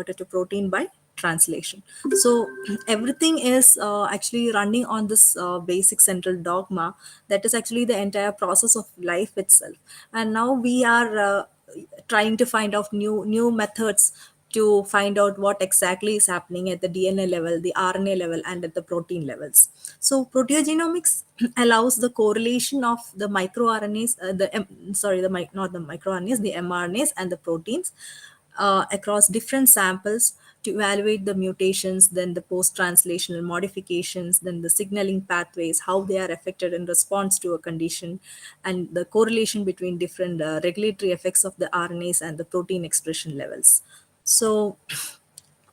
converted to protein by translation. So everything is actually running on this basic central dogma that is actually the entire process of life itself. And now we are trying to find out new methods to find out what exactly is happening at the DNA level, the RNA level, and at the protein levels. So proteogenomics allows the correlation of the microRNAs, not the microRNAs, the mRNAs and the proteins across different samples to evaluate the mutations, then the post-translational modifications, then the signaling pathways, how they are affected in response to a condition, and the correlation between different regulatory effects of the RNAs and the protein expression levels. So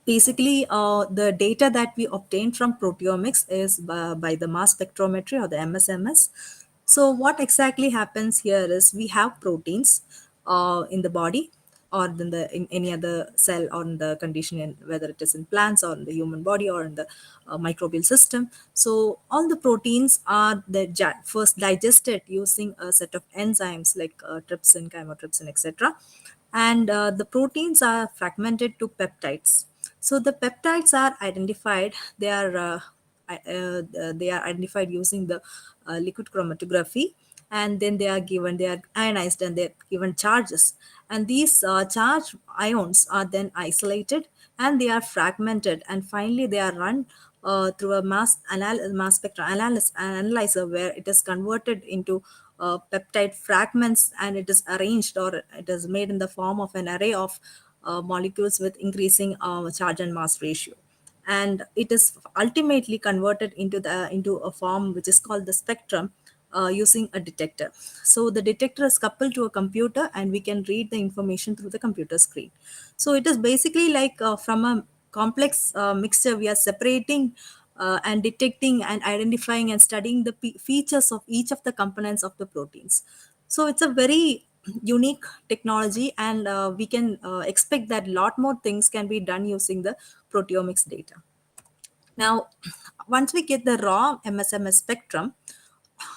basically, the data that we obtain from proteomics is by the mass spectrometry or the MSMS. So what exactly happens here is we have proteins in the body or in any other cell or in the condition, whether it is in plants or in the human body or in the microbial system. So all the proteins are first digested using a set of enzymes like trypsin, chymotrypsin, etc. And the proteins are fragmented to peptides. So the peptides are identified. They are identified using the liquid chromatography, and then they are ionized and they're given charges. And these charged ions are then isolated and they are fragmented, and finally they are run through a mass spectral analyzer, where it is converted into peptide fragments, and it is arranged, or it is made in the form of an array of molecules with increasing charge and mass ratio. And it is ultimately converted into a form which is called the spectrum, using a detector. So the detector is coupled to a computer and we can read the information through the computer screen. So it is basically like from a complex mixture, we are separating and detecting and identifying and studying the features of each of the components of the proteins. So it's a very unique technology, and we can expect that a lot more things can be done using the proteomics data. Now, once we get the raw MSMS spectrum,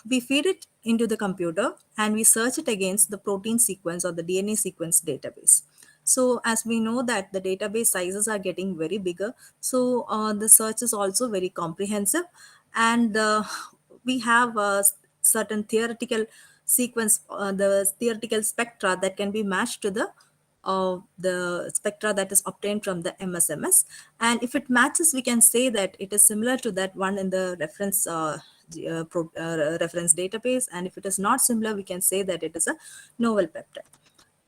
we feed it into the computer and we search it against the protein sequence or the DNA sequence database. So as we know that the database sizes are getting very bigger, so the search is also very comprehensive, and we have a certain theoretical sequence, the theoretical spectra that can be matched to the spectra that is obtained from the MSMS. And if it matches, we can say that it is similar to that one in the reference database. And if it is not similar, we can say that it is a novel peptide.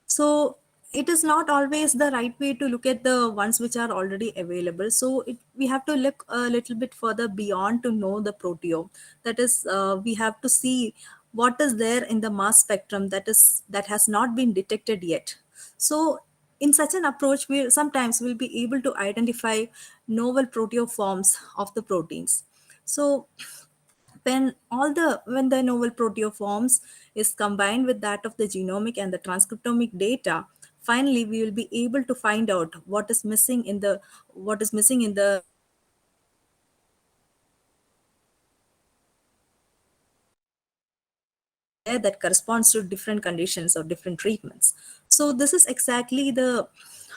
So it is not always the right way to look at the ones which are already available. So we have to look a little bit further beyond to know the proteome. That is, we have to see what is there in the mass spectrum that has not been detected yet. So in such an approach, we sometimes will be able to identify novel proteoforms of the proteins. So when the novel proteoforms is combined with that of the genomic and the transcriptomic data, finally we will be able to find out what is missing in the there that corresponds to different conditions or different treatments. So this is exactly the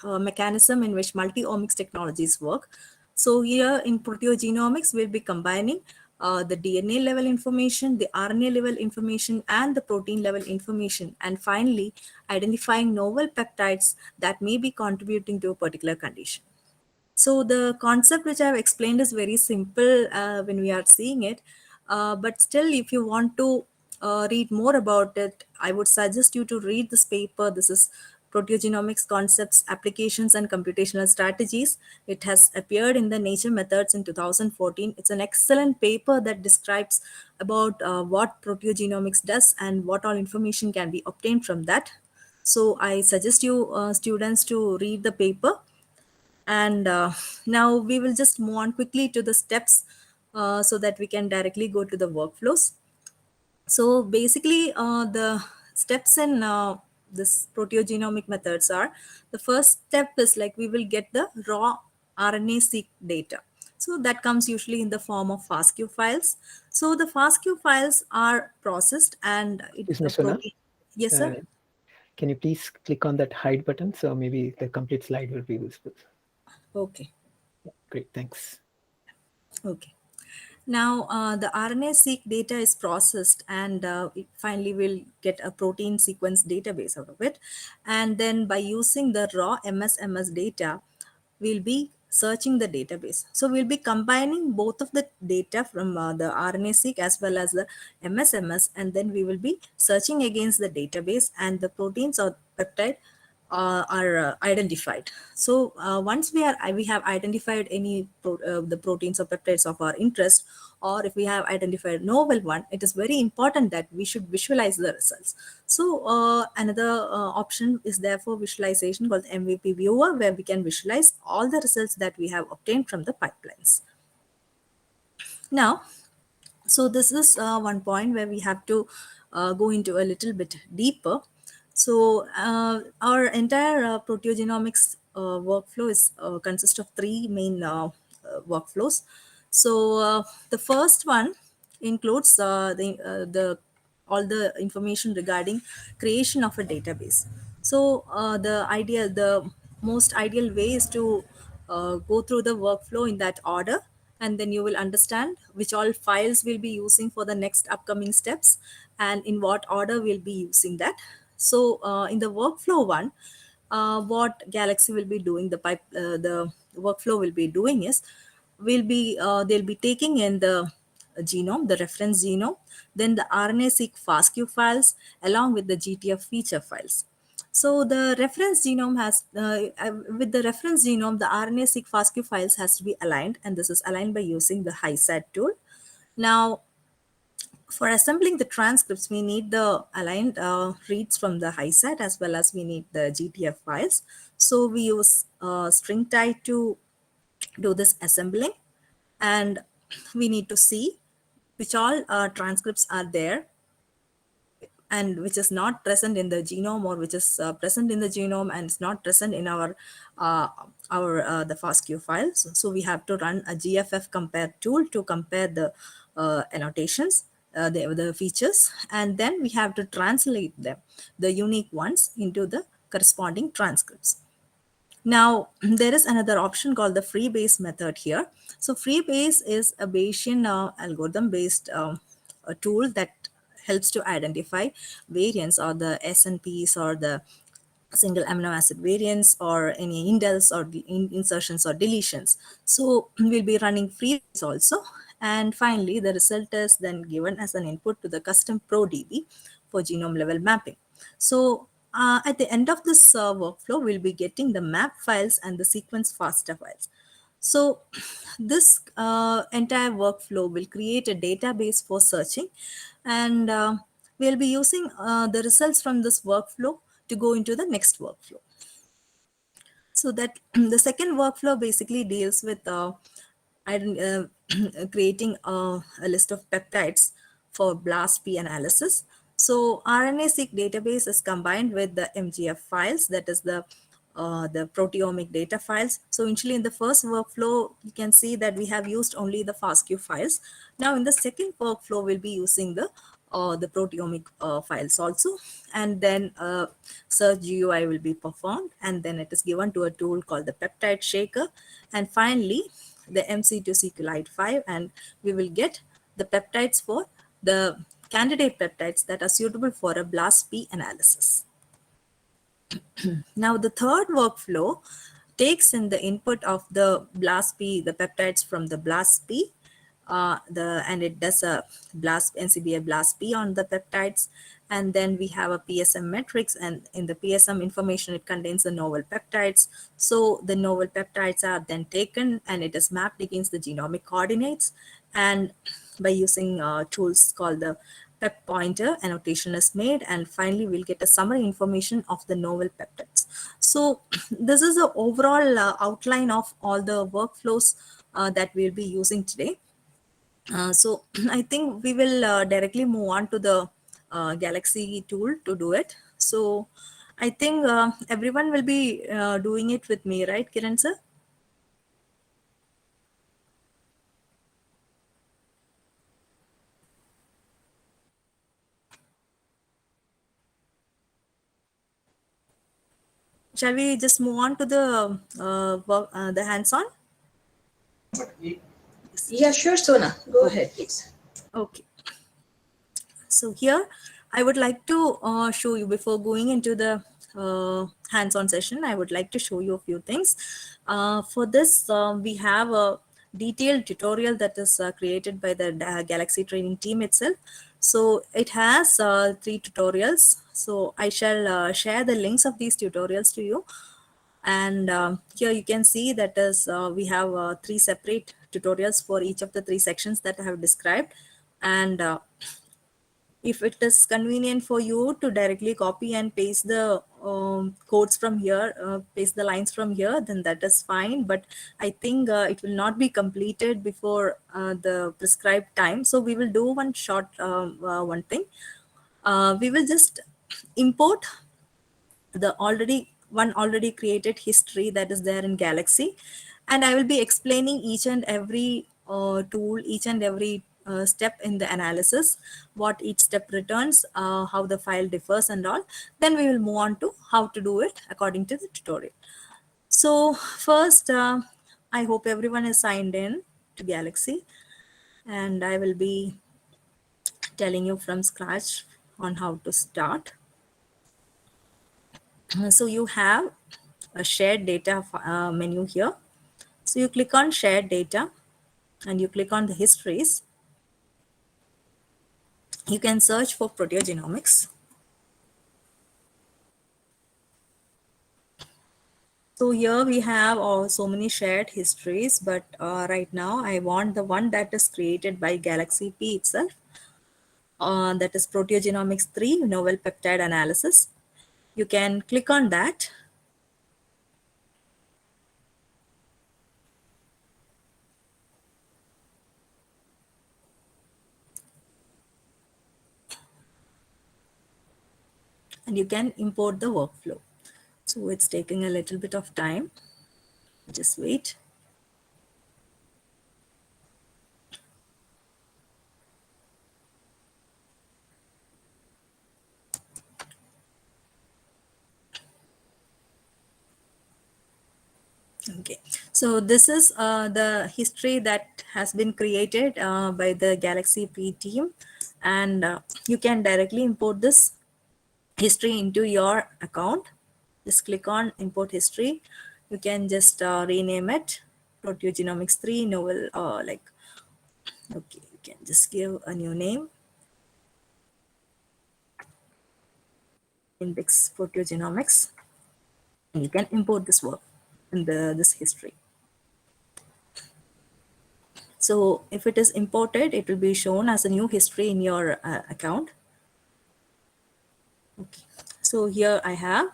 mechanism in which multi-omics technologies work. So here in proteogenomics, we'll be combining the DNA level information, the RNA level information, and the protein level information, and finally identifying novel peptides that may be contributing to a particular condition. So the concept which I've explained is very simple when we are seeing it, but still, if you want to read more about it, I would suggest you to read this paper. This is Proteogenomics Concepts, Applications and Computational Strategies. It has appeared in the Nature Methods in 2014. It's an excellent paper that describes about what proteogenomics does and what all information can be obtained from that. So I suggest you students to read the paper. And now we will just move on quickly to the steps so that we can directly go to the workflows. So basically, the steps in this proteogenomic methods are, the first step is like we will get the raw RNA-seq data. So that comes usually in the form of FASTQ files. So the FASTQ files are processed and Is Ms. Sona, Yes, sir. can you please click on that hide button? So maybe the complete slide will be visible. Okay. Great, thanks. Okay. Now, the RNA-seq data is processed, and it finally will get a protein sequence database out of it. And then by using the raw MSMS data, we'll be searching the database. So we'll be combining both of the data from the RNA-seq as well as the MSMS, and then we will be searching against the database, and the proteins or peptide are identified. So once we have identified any the proteins or peptides of our interest, or if we have identified novel one, it is very important that we should visualize the results. So another option is therefore visualization called MVP viewer, where we can visualize all the results that we have obtained from the pipelines. Now, so this is one point where we have to go into a little bit deeper. So our entire proteogenomics workflow is consists of three main workflows. So the first one includes the all the information regarding creation of a database. So the most ideal way is to go through the workflow in that order, and then you will understand which all files we'll be using for the next upcoming steps and in what order we'll be using that. So in the workflow one, what Galaxy will be doing, the workflow will be doing is they'll be taking in the genome, the reference genome, then the RNA-seq FASTQ files along with the GTF feature files. So the reference genome with the reference genome, the RNA-seq FASTQ files has to be aligned, and this is aligned by using the HiSat tool. Now, for assembling the transcripts, we need the aligned reads from the HiSat as well as we need the GTF files. So we use string type to do this assembling, and we need to see which all transcripts are there and which is not present in the genome, or which is present in the genome and is not present in uh, our the FASTQ files. So we have to run a GFF compare tool to compare the annotations, the features, and then we have to translate them, the unique ones, into the corresponding transcripts. Now, there is another option called the freebase method here. So freebase is a Bayesian algorithm-based a tool that helps to identify variants or the SNPs or the single amino acid variants or any indels or insertions or deletions. So we'll be running freebase also. And finally, the result is then given as an input to the custom ProDB for genome level mapping. So at the end of this workflow, we'll be getting the map files and the sequence FASTA files. So this entire workflow will create a database for searching, and we'll be using the results from this workflow to go into the next workflow. So that the second workflow basically deals with creating a list of peptides for BLAST-P analysis. So RNA-seq database is combined with the MGF files, that is the proteomic data files. So initially in the first workflow, you can see that we have used only the FASTQ files. Now in the second workflow, we'll be using the proteomic files also, and then search GUI will be performed, and then it is given to a tool called the peptide shaker, and finally the MC2 SQLite 5, and we will get the peptides for the candidate peptides that are suitable for a BLAST-P analysis. Now, the third workflow takes in the input of the BLAST-P, the peptides from the BLAST-P, and it does a NCBI BLAST-P on the peptides, and then we have a PSM matrix, and in the PSM information it contains the novel peptides. So the novel peptides are then taken and it is mapped against the genomic coordinates, and by using tools called the pep pointer, annotation is made, and finally we'll get a summary information of the novel peptides. So this is the overall outline of all the workflows that we'll be using today. So I think we will directly move on to the Galaxy tool to do it. So I think everyone will be doing it with me, right, Kiran sir? shall we just move on to the hands-on? Yeah, sure, Sona. Go ahead, please. Okay. So here, I would like to show you, before going into the hands-on session, I would like to show you a few things. For this, we have a detailed tutorial that is created by the Galaxy training team itself. So it has 3 tutorials. So I shall share the links of these tutorials to you. And here you can see that is we have 3 separate tutorials for each of the 3 sections that I have described. And if it is convenient for you to directly copy and paste the codes from here, paste the lines from here, then that is fine. But I think it will not be completed before the prescribed time. So we will do one short one thing. We will just import the already created history that is there in Galaxy, and I will be explaining each and every tool, each and every step in the analysis, what each step returns, how the file differs and all. Then we will move on to how to do it according to the tutorial. So first, I hope everyone is signed in to Galaxy, and I will be telling you from scratch on how to start. So you have a shared data menu here. So you click on shared data and you click on the histories. You can search for proteogenomics. So here we have so many shared histories, but right now I want the one that is created by Galaxy P itself. That is Proteogenomics 3 Novel Peptide Analysis. You can click on that. And you can import the workflow. So it's taking a little bit of time. Just wait. Okay, so this is the history that has been created by the Galaxy P team, and you can directly import this history into your account. Just click on import history. You can just rename it Proteogenomics 3 novel, okay, you can just give a new name, index proteogenomics, and you can import this work in this history. So if it is imported, it will be shown as a new history in your account. Okay, so here I have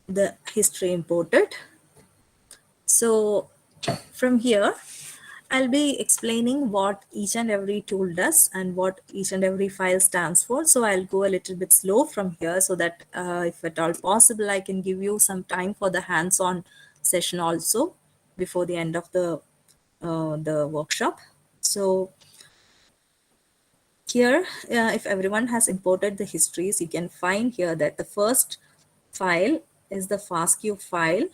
the history imported. So from here, I'll be explaining what each and every tool does and what each and every file stands for. So I'll go a little bit slow from here so that if at all possible, I can give you some time for the hands-on session also before the end of the workshop. So here, if everyone has imported the histories, you can find here that the first file is the FASTQ file.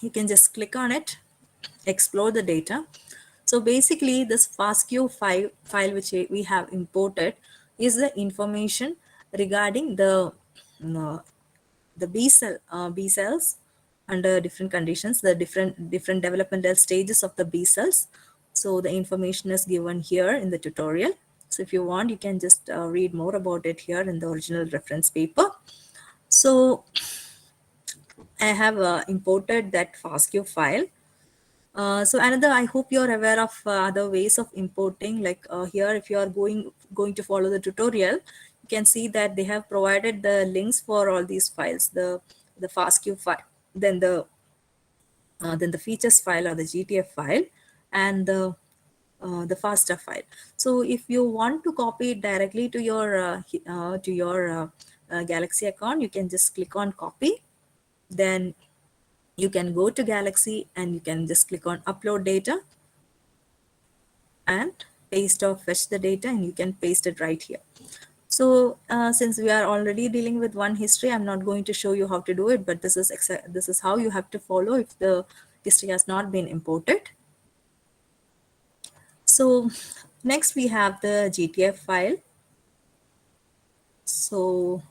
You can just click on it, explore the data. So basically this FASTQ file which we have imported is the information regarding the B cells under different conditions, the different developmental stages of the B cells. So the information is given here in the tutorial. So if you want, you can just read more about it here in the original reference paper. So I have imported that FASTQ file. So another, I hope you're aware of other ways of importing. Like here, if you are going to follow the tutorial, you can see that they have provided the links for all these files, the FASTQ file, then the features file or the GTF file, and the FASTA file. So if you want to copy it directly to your Galaxy account, you can just click on copy. Then you can go to Galaxy and you can just click on upload data and paste or fetch the data, and you can paste it right here. So since we are already dealing with one history, I'm not going to show you how to do it, but this is how you have to follow if the history has not been imported. So next we have the GTF file. So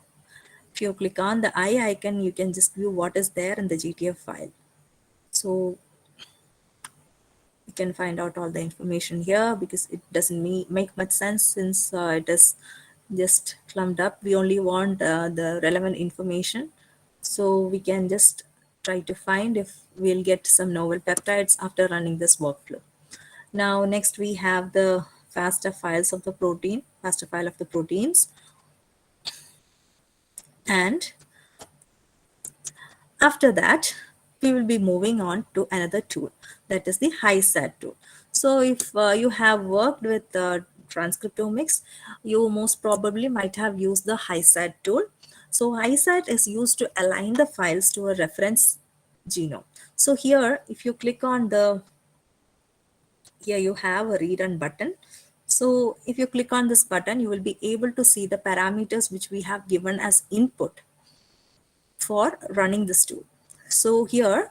if you click on the eye icon, you can just view what is there in the GTF file. So you can find out all the information here because it doesn't make much sense since it is just clumped up. We only want the relevant information. So we can just try to find if we'll get some novel peptides after running this workflow. Now, next we have the FASTA files of the protein, FASTA file of the proteins. And after that, we will be moving on to another tool, that is the HiSat tool. So if you have worked with transcriptomics, you most probably might have used the HiSat tool. So HiSat is used to align the files to a reference genome. So here, if you click on here you have a read on button. So if you click on this button, you will be able to see the parameters which we have given as input for running this tool. So here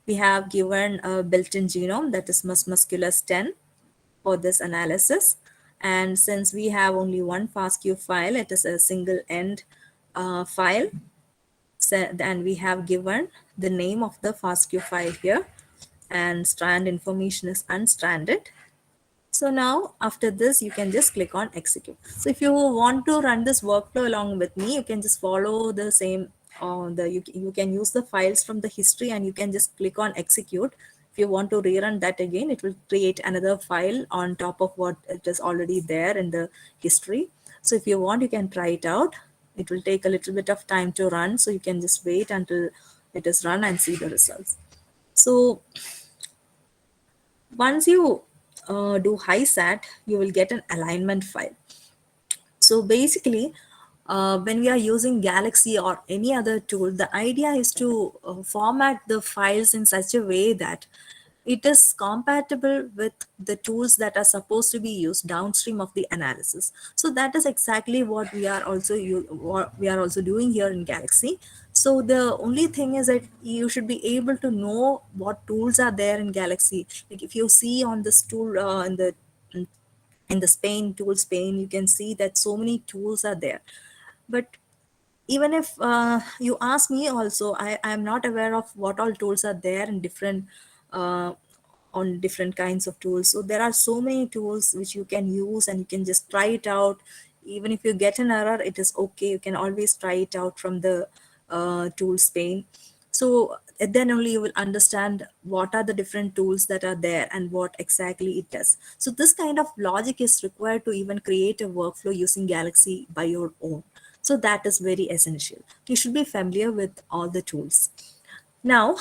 we have given a built-in genome, that is mus musculus 10 for this analysis. And since we have only one FASTQ file, it is a single end file. So, and we have given the name of the FASTQ file here, and strand information is unstranded. So now after this, you can just click on execute. So if you want to run this workflow along with me, you can just follow the same, you can use the files from the history and you can just click on execute. If you want to rerun that again, it will create another file on top of what it is already there in the history. So if you want, you can try it out. It will take a little bit of time to run. So you can just wait until it is run and see the results. So once you do HiSat, you will get an alignment file. So basically, when we are using Galaxy or any other tool, the idea is to format the files in such a way that it is compatible with the tools that are supposed to be used downstream of the analysis. So that is exactly what we are also doing here in Galaxy. So the only thing is that you should be able to know what tools are there in Galaxy. Like if you see on this tool in the Spain tools pane, you can see that so many tools are there. But even if you ask me also, I am not aware of what all tools are there in different uh, on different kinds of tools. So there are so many tools which you can use and you can just try it out. Even if you get an error, it is okay. You can always try it out from the tools pane. So then only you will understand what are the different tools that are there and what exactly it does. So this kind of logic is required to even create a workflow using Galaxy by your own. So that is very essential. You should be familiar with all the tools. Now,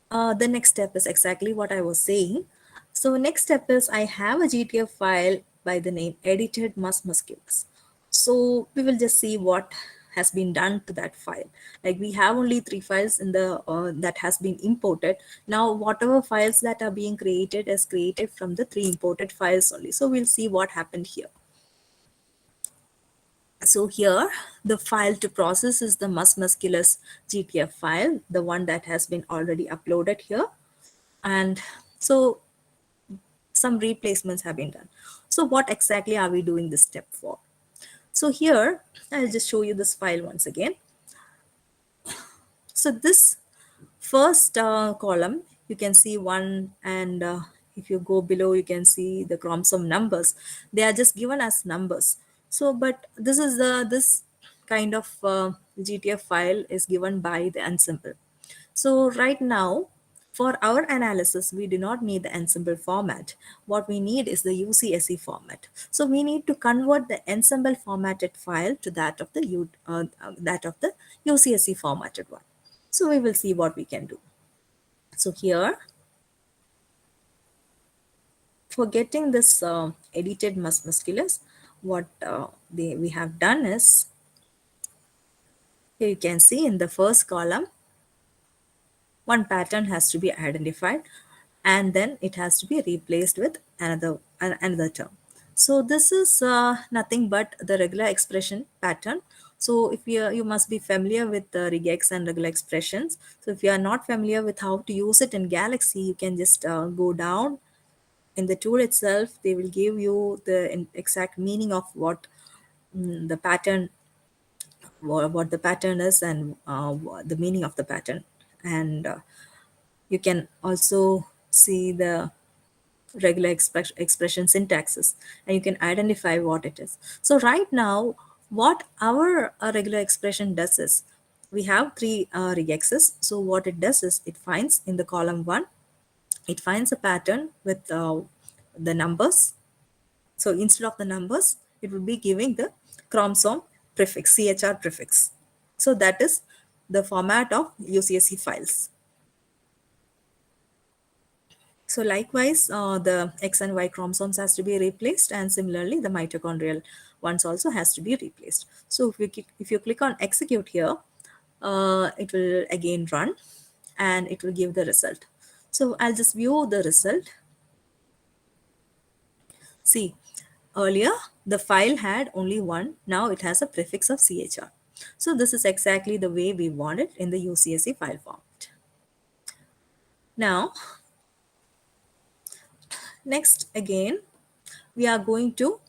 the next step is exactly what I was saying. So next step is I have a GTF file by the name edited mus musculus. So we will just see what has been done to that file. Like we have only 3 files in the that has been imported. Now whatever files that are being created is created from the 3 imported files only. So we'll see what happened here. So here the file to process is the mus musculus GTF file, the one that has been already uploaded here. And so some replacements have been done. So what exactly are we doing this step for? So here I'll just show you this file once again. So this first column, you can see one, and if you go below, you can see the chromosome numbers. They are just given as numbers. So, but this is this kind of GTF file is given by the ensemble. So right now, for our analysis, we do not need the ensemble format. What we need is the UCSC format. So we need to convert the ensemble formatted file to that of the UCSC formatted one. So we will see what we can do. So here, for getting this edited mus musculus, what we have done is, here you can see in the first column, one pattern has to be identified and then it has to be replaced with another term. So this is nothing but the regular expression pattern. So if you must be familiar with the regex and regular expressions. So if you are not familiar with how to use it in Galaxy, you can just go down in the tool itself. They will give you the exact meaning of what the pattern, what the pattern is, and the meaning of the pattern. And you can also see the regular expression syntaxes, and you can identify what it is. So right now, what our regular expression does is, we have three regexes. So what it does is, it finds in the column 1, it finds a pattern with the numbers. So instead of the numbers, it will be giving the chromosome prefix, CHR prefix. So that is the format of UCSC files. So likewise, the X and Y chromosomes has to be replaced, and similarly, the mitochondrial ones also has to be replaced. So if you click on execute here, it will again run, and it will give the result. So I'll just view the result. See, earlier the file had only one, now it has a prefix of CHR. So this is exactly the way we want it in the UCSC file format. Now, next again, we are going to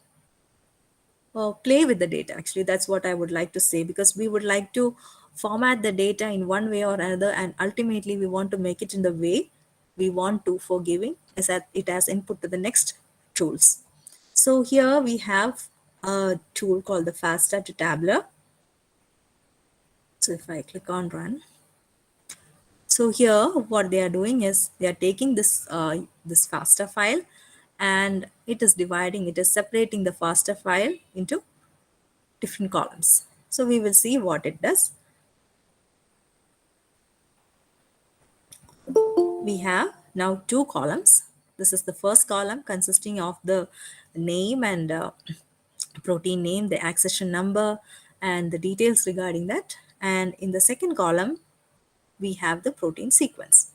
play with the data. Actually, that's what I would like to say, because we would like to format the data in one way or another, and ultimately we want to make it in the way we want to for giving as that it has input to the next tools. So here we have a tool called the FASTA to Tabular. So if I click on run, so here what they are doing is, they are taking this FASTA file, and it is dividing, it is separating the FASTA file into different columns. So we will see what it does. We have now two columns. This is the first column consisting of the name and protein name, the accession number, and the details regarding that. And in the second column, we have the protein sequence.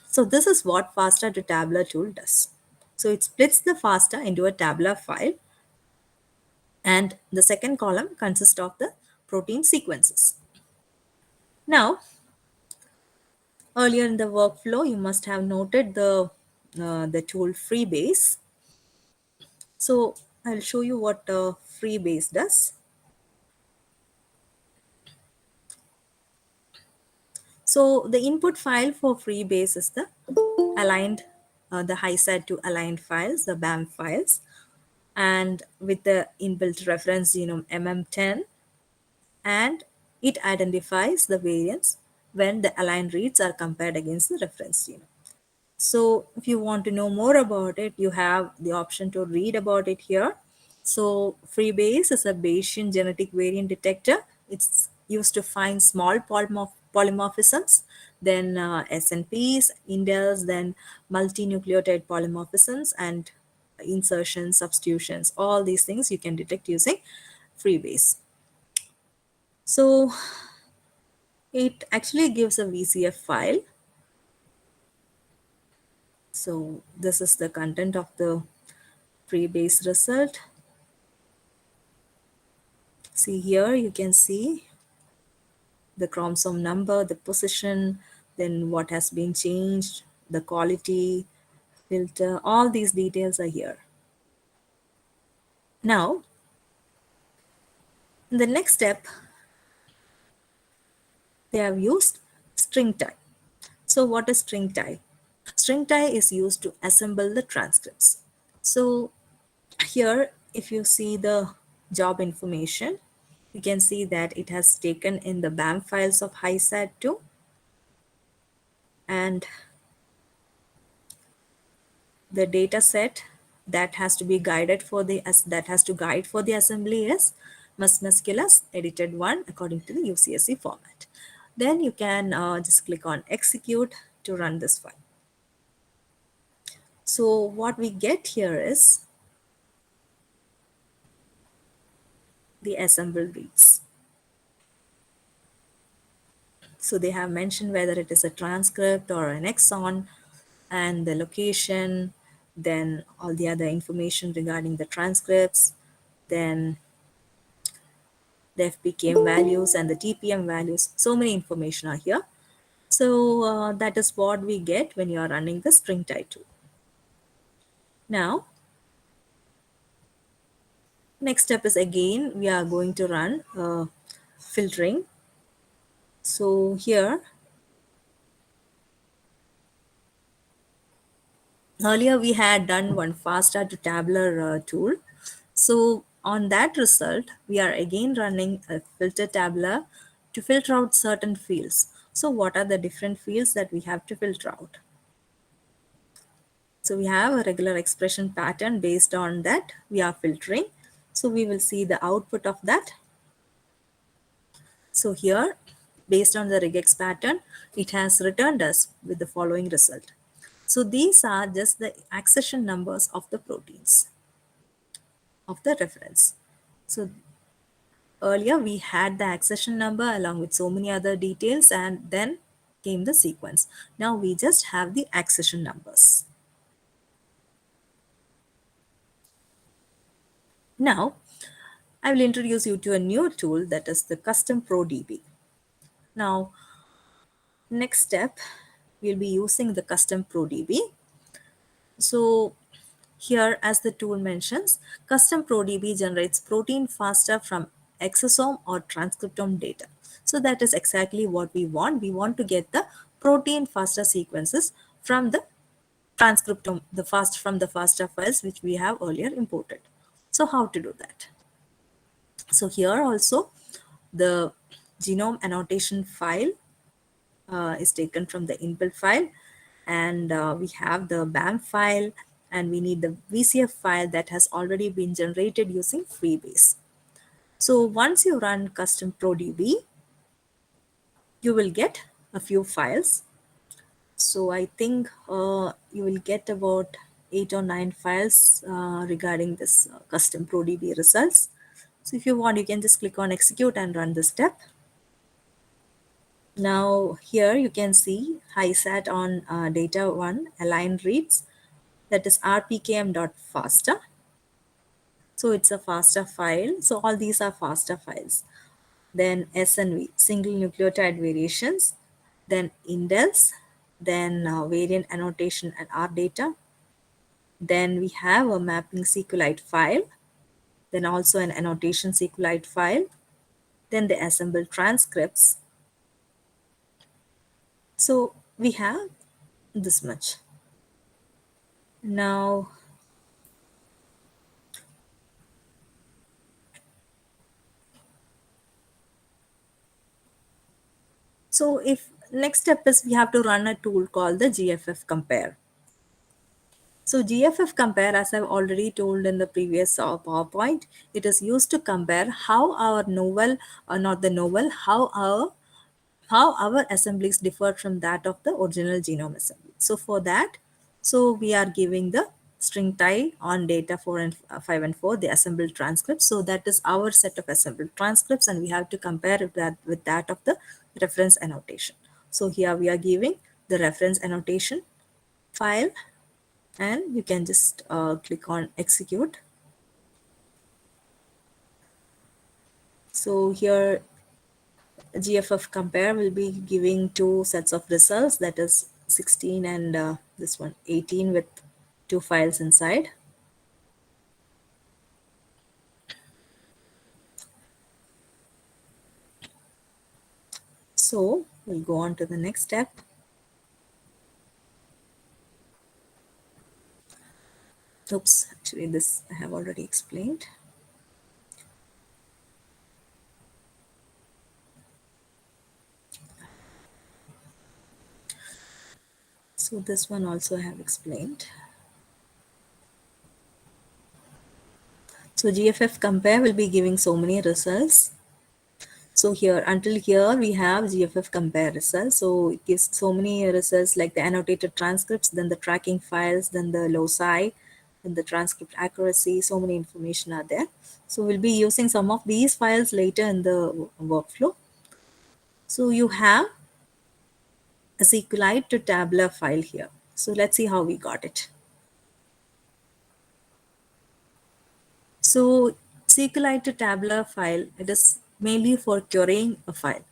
So this is what FASTA to tabular tool does. So it splits the FASTA into a tabular file, and the second column consists of the protein sequences. Now, earlier in the workflow, you must have noted the tool Freebase. So I'll show you what Freebase does. So the input file for Freebase is the aligned, the HiSat to aligned files, the BAM files, and with the inbuilt reference genome MM10, and it identifies the variants when the aligned reads are compared against the reference genome. So if you want to know more about it, you have the option to read about it here. So Freebase is a Bayesian genetic variant detector. It's used to find small polymorphisms, then SNPs, indels, then multinucleotide polymorphisms, and insertions, substitutions. All these things you can detect using Freebase. So it actually gives a VCF file. So this is the content of the Freebase result. See here, you can see the chromosome number, the position, then what has been changed, the quality, filter, all these details are here. Now, in the next step, they have used string type. So what is string type? String type is used to assemble the transcripts. So here, if you see the job information, you can see that it has taken in the BAM files of HiSat2, and the data set that has to be guided for the that has to guide for the assembly is musculus edited 1 according to the UCSC format. Then you can just click on execute to run this file. So what we get here is the assembled reads. So they have mentioned whether it is a transcript or an exon, and the location, then all the other information regarding the transcripts, then the FPKM values and the TPM values. So many information are here. So that is what we get when you are running the string tie tool. Now, next step is again, we are going to run filtering. So here, earlier we had done one FASTA to tabular tool. So on that result, we are again running a filter tabular to filter out certain fields. So what are the different fields that we have to filter out? So we have a regular expression pattern. Based on that, we are filtering. So we will see the output of that. So here, based on the regex pattern, it has returned us with the following result. So these are just the accession numbers of the proteins of the reference. So earlier we had the accession number along with so many other details, and then came the sequence. Now we just have the accession numbers. Now I will introduce you to a new tool, that is the Custom Pro DB. Now, next step, we'll be using the Custom Pro DB. So here, as the tool mentions, Custom Pro DB generates protein FASTA from exosome or transcriptome data. So that is exactly what we want. We want to get the protein FASTA sequences from the transcriptome, from the FASTA files which we have earlier imported. So how to do that? So here also the genome annotation file is taken from the inbuilt file, and we have the BAM file, and we need the VCF file that has already been generated using Freebase. So once you run Custom Pro DB, you will get a few files. So I think you will get about 8 or 9 files regarding this Custom Pro DB results. So if you want, you can just click on execute and run the step. Now here you can see HiSat on data 1 align reads, that is rpkm.fasta. So it's a FASTA file. So all these are FASTA files. Then SNV, single nucleotide variations, then indels, then variant annotation and R data. Then we have a mapping SQLite file, then also an annotation SQLite file, then the assembled transcripts. So we have this much. Now, so if next step is we have to run a tool called the GFF compare. So GFF compare, as I've already told in the previous PowerPoint, it is used to compare how our novel, or not the novel, how our assemblies differ from that of the original genome assembly. So for that, so we are giving the string tie on data 4 and 5 and 4, the assembled transcripts. So that is our set of assembled transcripts, and we have to compare that with that of the reference annotation. So here we are giving the reference annotation file, and you can just click on execute. So here GFF compare will be giving two sets of results, that is 16 and this one 18 with two files inside. So we'll go on to the next step. Oops, actually this I have already explained. So this one also I have explained. So GFF compare will be giving so many results. So here, until here, we have GFF compare results. So it gives so many results like the annotated transcripts, then the tracking files, then the loci, then the transcript accuracy, so many information are there. So we'll be using some of these files later in the workflow. So you have a SQLite to tabular file here. So let's see how we got it. So SQLite tabular file, it is mainly for querying a file.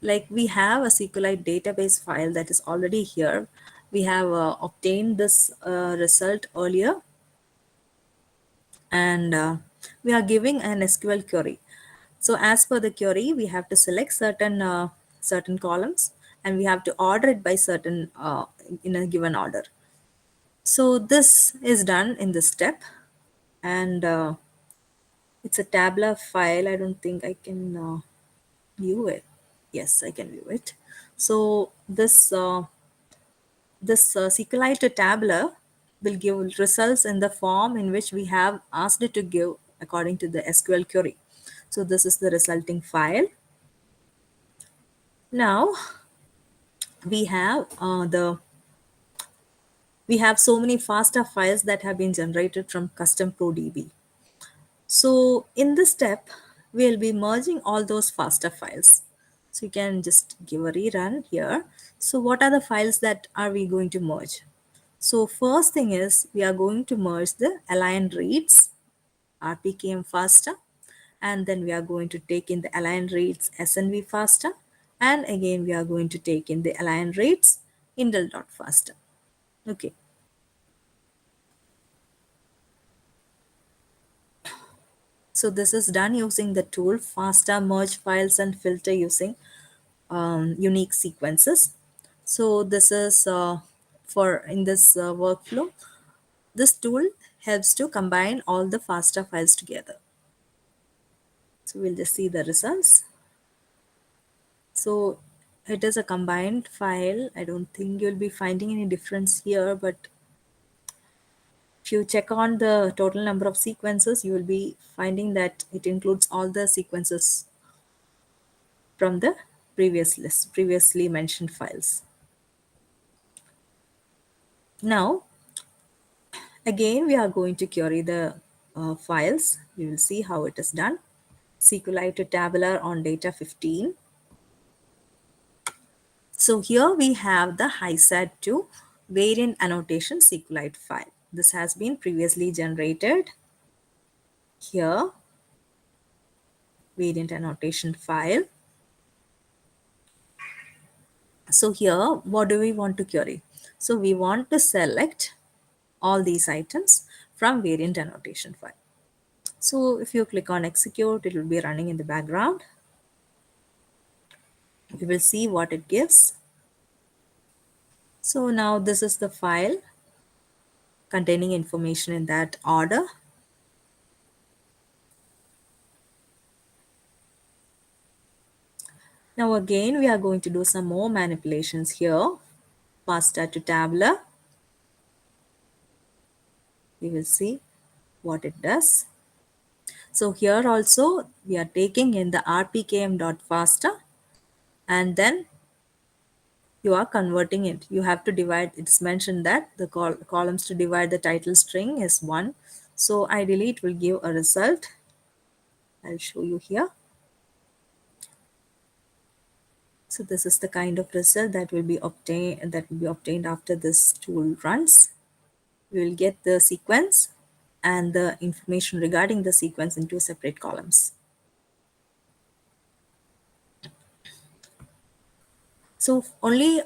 Like we have a SQLite database file that is already here. We have obtained this result earlier, and we are giving an SQL query. So as per the query, we have to select certain columns, and we have to order it by certain in a given order. So this is done in this step, and it's a tabular file. I don't think I can view it. Yes, I can view it. So this SQLite tabular will give results in the form in which we have asked it to give according to the SQL query. So this is the resulting file. Now we have we have so many FASTA files that have been generated from custom ProDB. So in this step, we'll be merging all those FASTA files. So you can just give a rerun here. So what are the files that are we going to merge? So first thing is we are going to merge the align reads RPKM FASTA, and then we are going to take in the align reads SNV FASTA, and again we are going to take in the align reads indel.fasta. Okay. So this is done using the tool FASTA merge files and filter using unique sequences. So this is for in this workflow, this tool helps to combine all the FASTA files together. So we'll just see the results. So it is a combined file. I don't think you'll be finding any difference here, but if you check on the total number of sequences, you will be finding that it includes all the sequences from the previous list, previously mentioned files. Now, again, we are going to query the files. We will see how it is done. SQLite to tabular on data 15. So here we have the HiSat2 variant annotation SQLite file. This has been previously generated. Here, variant annotation file. So here, what do we want to query? So we want to select all these items from variant annotation file. So if you click on execute, it will be running in the background. We will see what it gives. So now this is the file containing information in that order. Now again, we are going to do some more manipulations here. FASTA to tabular. We will see what it does. So here also we are taking in the rpkm.fasta, and then you are converting it. You have to divide. It's mentioned that the columns to divide the title string is 1. So ideally it will give a result. I'll show you here. So this is the kind of result that will be obtained after this tool runs. We will get the sequence and the information regarding the sequence in 2 separate columns. So only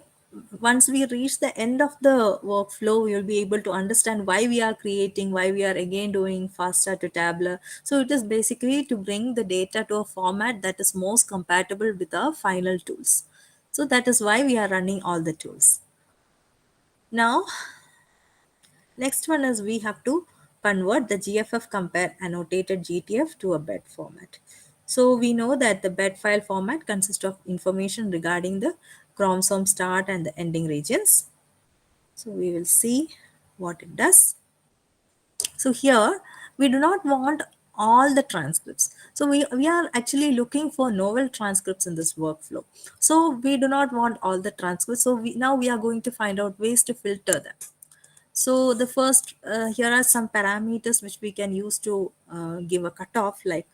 once we reach the end of the workflow, we will be able to understand why we are creating, why we are again doing FASTA to tabular. So it is basically to bring the data to a format that is most compatible with our final tools. So that is why we are running all the tools. Now, next one is we have to convert the GFF compare annotated GTF to a bed format. So we know that the bed file format consists of information regarding the chromosome start and the ending regions. So we will see what it does. So here we do not want all the transcripts. So we are actually looking for novel transcripts in this workflow. So we do not want all the transcripts. So now we are going to find out ways to filter them. So the first, here are some parameters which we can use to give a cutoff, like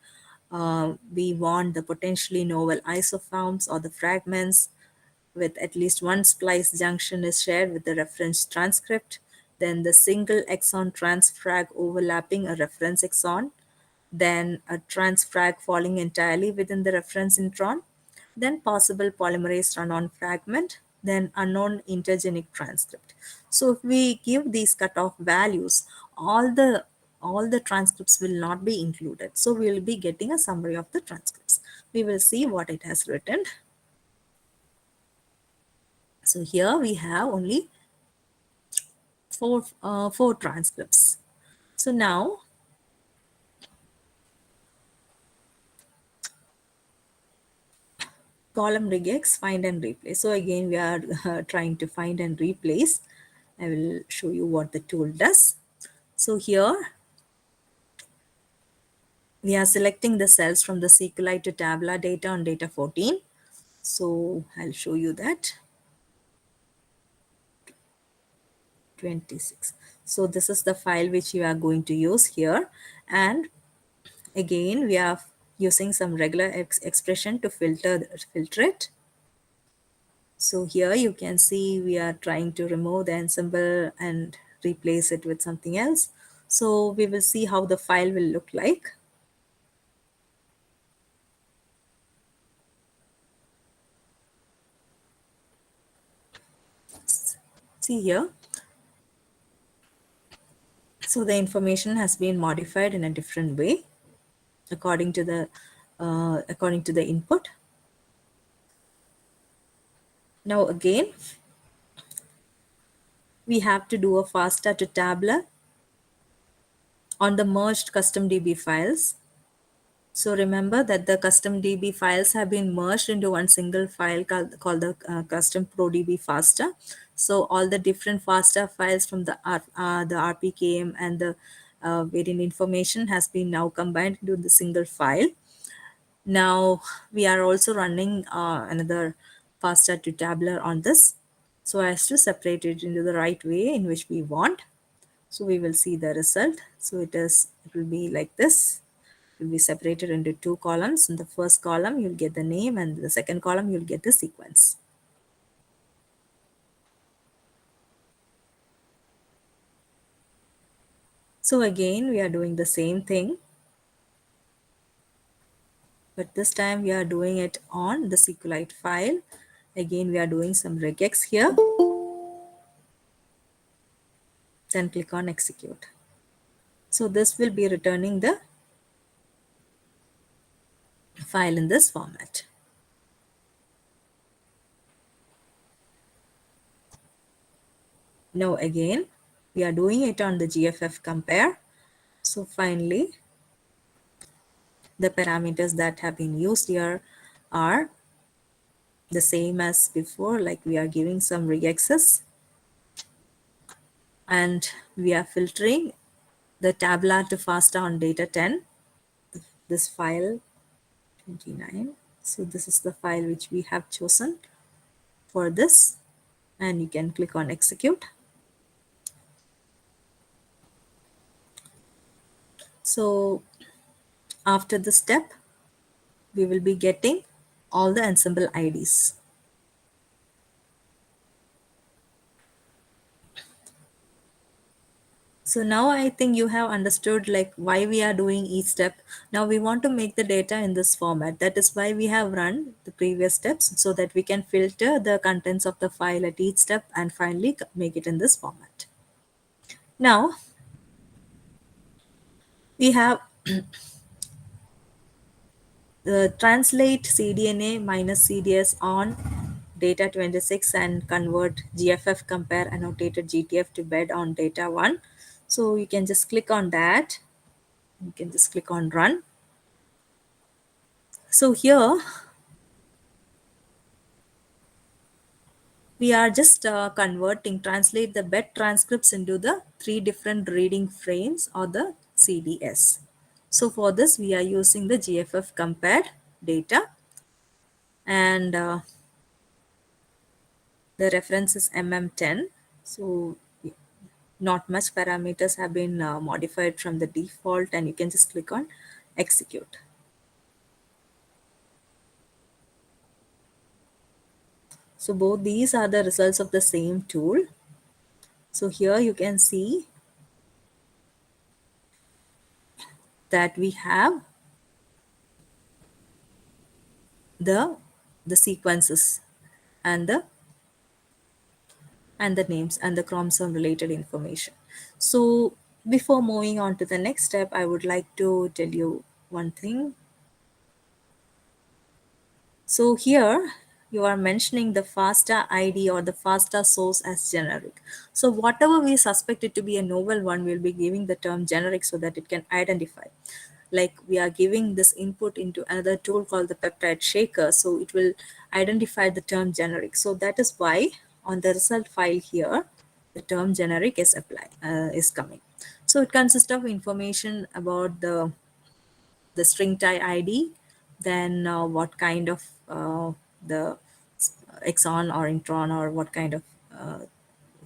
we want the potentially novel isoforms or the fragments with at least one splice junction is shared with the reference transcript. Then the single exon transfrag overlapping a reference exon. then a transfrag falling entirely within the reference intron, then possible polymerase run-on fragment, then unknown intergenic transcript. So if we give these cutoff values, all the transcripts will not be included. So we will be getting a summary of the transcripts. We will see what it has written. So here we have only four transcripts. So now column regex, find and replace. So again, we are trying to find and replace. I will show you what the tool does. So here we are selecting the cells from the SQLite to Tabula data on data 14. So I'll show you that. 26. So this is the file which you are going to use here. And again, we are using some regular expression to filter it. So here you can see we are trying to remove the ensemble and replace it with something else. So we will see how the file will look like. See here. So the information has been modified in a different way according to the input. Now again, we have to do a FASTA to Tabula on the merged custom DB files. So remember that the custom DB files have been merged into one single file called the custom ProDB FASTA. So all the different FASTA files from the RPKM and the variant information has been now combined into the single file. Now we are also running another FASTA to Tabular on this, so as to separate it into the right way in which we want. So we will see the result. So it will be like this. It will be separated into two columns. In the first column, you'll get the name, and the second column, you'll get the sequence. So again, we are doing the same thing, but this time we are doing it on the SQLite file. Again, we are doing some regex here. Then click on execute. So this will be returning the file in this format. Now again, we are doing it on the GFF compare. So finally, the parameters that have been used here are the same as before, like we are giving some regexes and we are filtering the Tabula to FASTA on data 10, this file 29. So this is the file which we have chosen for this, and you can click on execute. So after the step, we will be getting all the ensemble IDs. So now I think you have understood like why we are doing each step. Now we want to make the data in this format. That is why we have run the previous steps, so that we can filter the contents of the file at each step and finally make it in this format. Now we have the translate cDNA minus CDS on data 26 and convert GFF compare annotated GTF to bed on data 1. So you can just click on that. You can just click on run. So here we are just translate the bed transcripts into the 3 different reading frames or the CDS. So for this, we are using the GFF compared data, and the reference is MM10. So not much parameters have been modified from the default, and you can just click on execute. So both these are the results of the same tool. So here you can see that we have the sequences and the names and the chromosome related information. So before moving on to the next step, I would like to tell you one thing. So here you are mentioning the FASTA ID or the FASTA source as generic. So whatever we suspect it to be a novel one, we'll be giving the term generic so that it can identify. Like we are giving this input into another tool called the peptide shaker, so it will identify the term generic. So that is why on the result file here, the term generic is is coming. So it consists of information about the string type ID, then what kind of the exon or intron or what kind of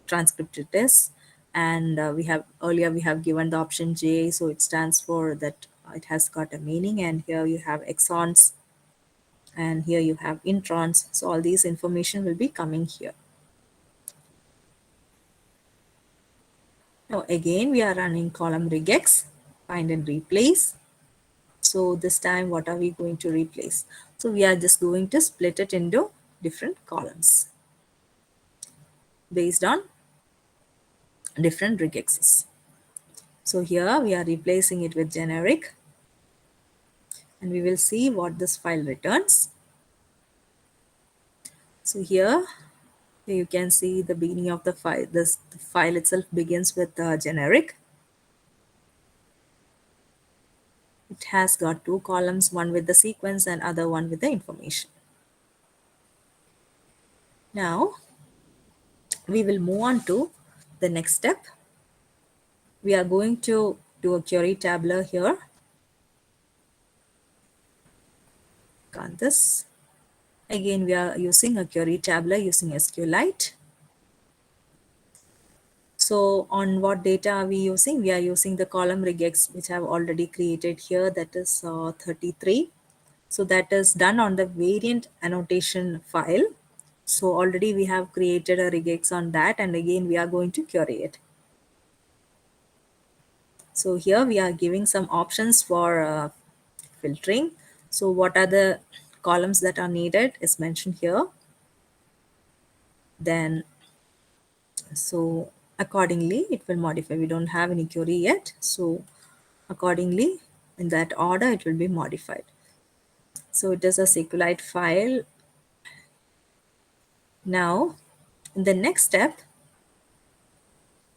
transcript it is. And we have earlier we have given the option J, so it stands for that it has got a meaning. And here you have exons and here you have introns. So all these information will be coming here. Now again we are running column regex, find and replace. So this time what are we going to replace? So we are just going to split it into different columns based on different regexes. So here we are replacing it with generic, and we will see what this file returns. So here you can see the beginning of the file. The file itself begins with generic. It has got two columns, one with the sequence and other one with the information. Now we will move on to the next step. We are going to do a query tabular here. On this, again we are using a query tabular using SQLite. So on what data are we using? We are using the column regex, which I have already created here, that is 33. So that is done on the variant annotation file. So already we have created a regex on that, and again we are going to query it. So here we are giving some options for filtering. So what are the columns that are needed is mentioned here. Then so accordingly it will modify. We don't have any query yet, so accordingly in that order it will be modified. So it is a SQLite file. Now in the next step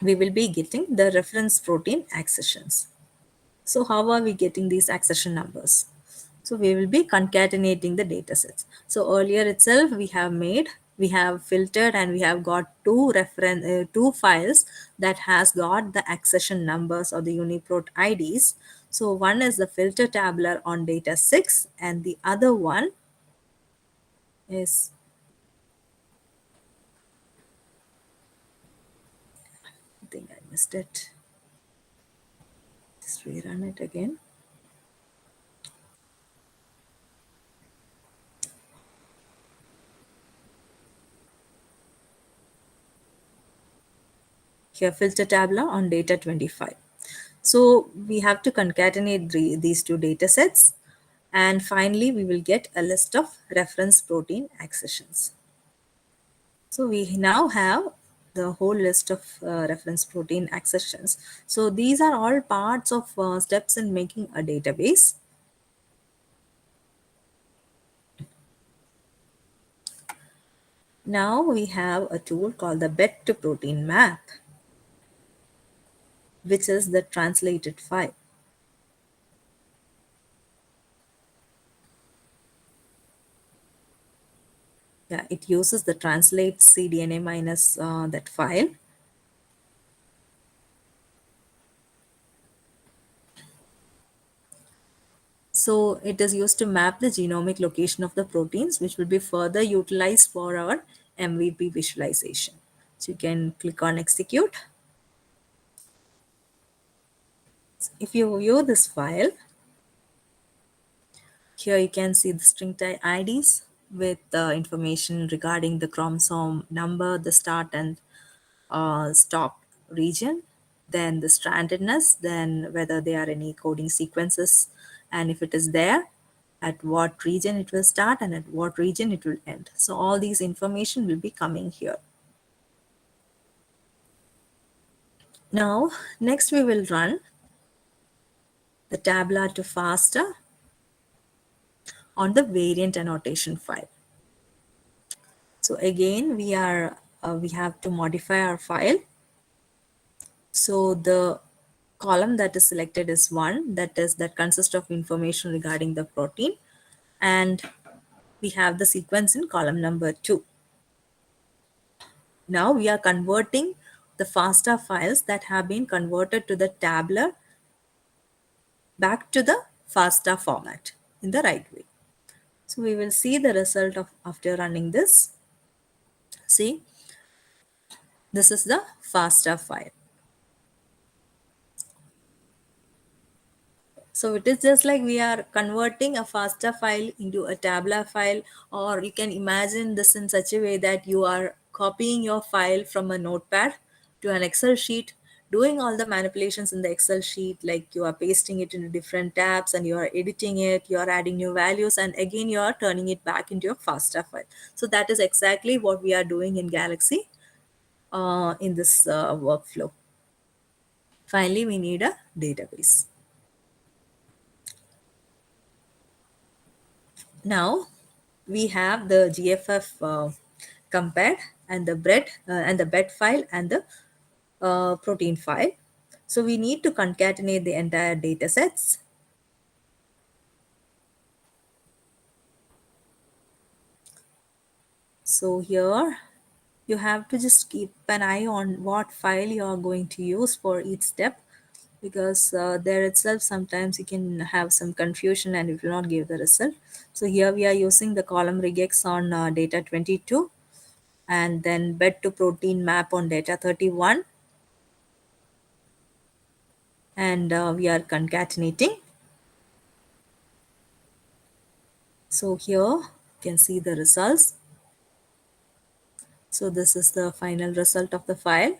we will be getting the reference protein accessions. So how are we getting these accession numbers? So we will be concatenating the data sets. So earlier itself we have filtered and we have got two files that has got the accession numbers or the UniProt IDs. So one is the filter tabular on data 6 and the other one is I think I missed it. Just rerun it again. Here filter tabular on data 25. So we have to concatenate these two data sets, and finally we will get a list of reference protein accessions. So we now have the whole list of reference protein accessions. So these are all parts of steps in making a database. Now we have a tool called the BET to protein map, which is the translated file. Yeah, it uses the translate cDNA minus that file. So it is used to map the genomic location of the proteins, which will be further utilized for our MVP visualization. So you can click on execute. If you view this file, here you can see the string type IDs with the information regarding the chromosome number, the start and stop region, then the strandedness, then whether there are any coding sequences, and if it is there, at what region it will start and at what region it will end. So all these information will be coming here. Now, next we will run the tabular to FASTA on the variant annotation file. So again, we have to modify our file. So the column that is selected is 1, that consists of information regarding the protein, and we have the sequence in column number 2. Now we are converting the FASTA files that have been converted to the tabular back to the FASTA format in the right way. So we will see the result of after running this. See, this is the FASTA file. So it is just like we are converting a FASTA file into a tabular file, or you can imagine this in such a way that you are copying your file from a notepad to an Excel sheet, doing all the manipulations in the Excel sheet, like you are pasting it into different tabs and you are editing it, you are adding new values, and again you are turning it back into your FASTA file. So that is exactly what we are doing in Galaxy in this workflow. Finally, we need a database. Now we have the GFF compared and the bed file and the protein file. So we need to concatenate the entire data sets. So here you have to just keep an eye on what file you are going to use for each step, because there itself sometimes you can have some confusion and it will not give the result. So here we are using the column regex on data 22, and then bed to protein map on data 31, and we are concatenating. So here you can see the results. So this is the final result of the file.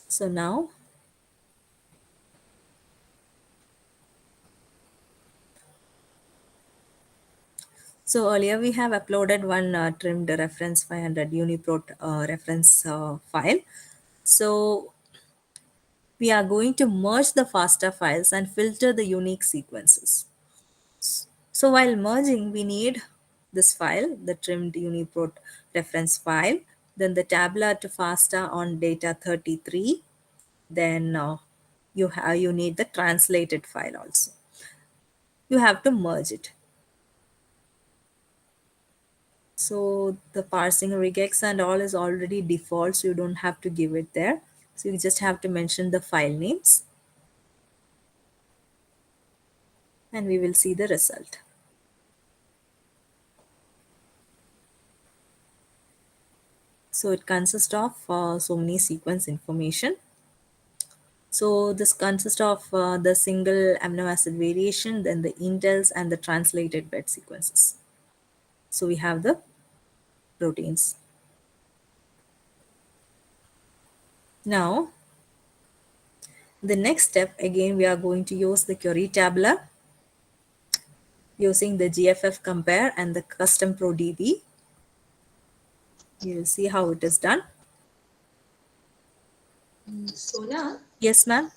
So now so earlier we have uploaded one trimmed reference 500 UniProt reference file. So we are going to merge the FASTA files and filter the unique sequences. So while merging, we need this file, the trimmed UniProt reference file, then the tabular to FASTA on data 33, then you need the translated file also. You have to merge it. So the parsing regex and all is already default, so you don't have to give it there. So you just have to mention the file names, and we will see the result. So it consists of so many sequence information. So this consists of the single amino acid variation, then the indels and the translated bed sequences. So we have the proteins. Now, the next step, again, we are going to use the query tabular using the GFF compare and the custom ProDB. You will see how it is done. Sona, Yes, ma'am.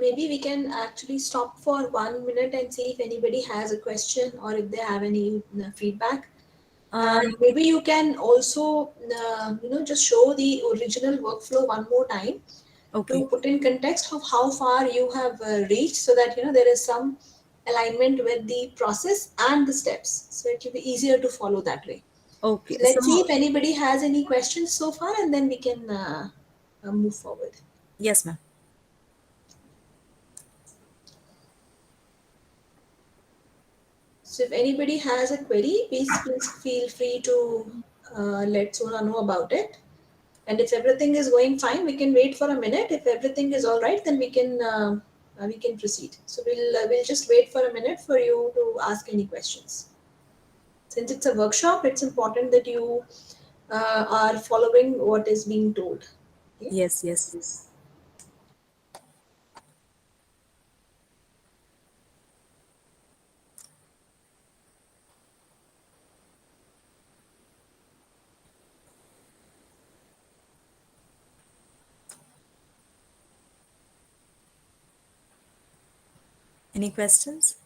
maybe we can actually stop for 1 minute and see if anybody has a question or if they have any feedback. And maybe you can also, just show the original workflow one more time Okay. to put in context of how far you have reached, so that there is some alignment with the process and the steps, so it will be easier to follow that way. Okay. So let's see if anybody has any questions so far, and then we can move forward. Yes, ma'am. So if anybody has a query, please feel free to let Sona know about it. And if everything is going fine, we can wait for a minute. If everything is all right, then we can we can proceed. So we'll just wait for a minute for you to ask any questions. Since it's a workshop, it's important that you are following what is being told. Okay? Yes, yes. Any questions?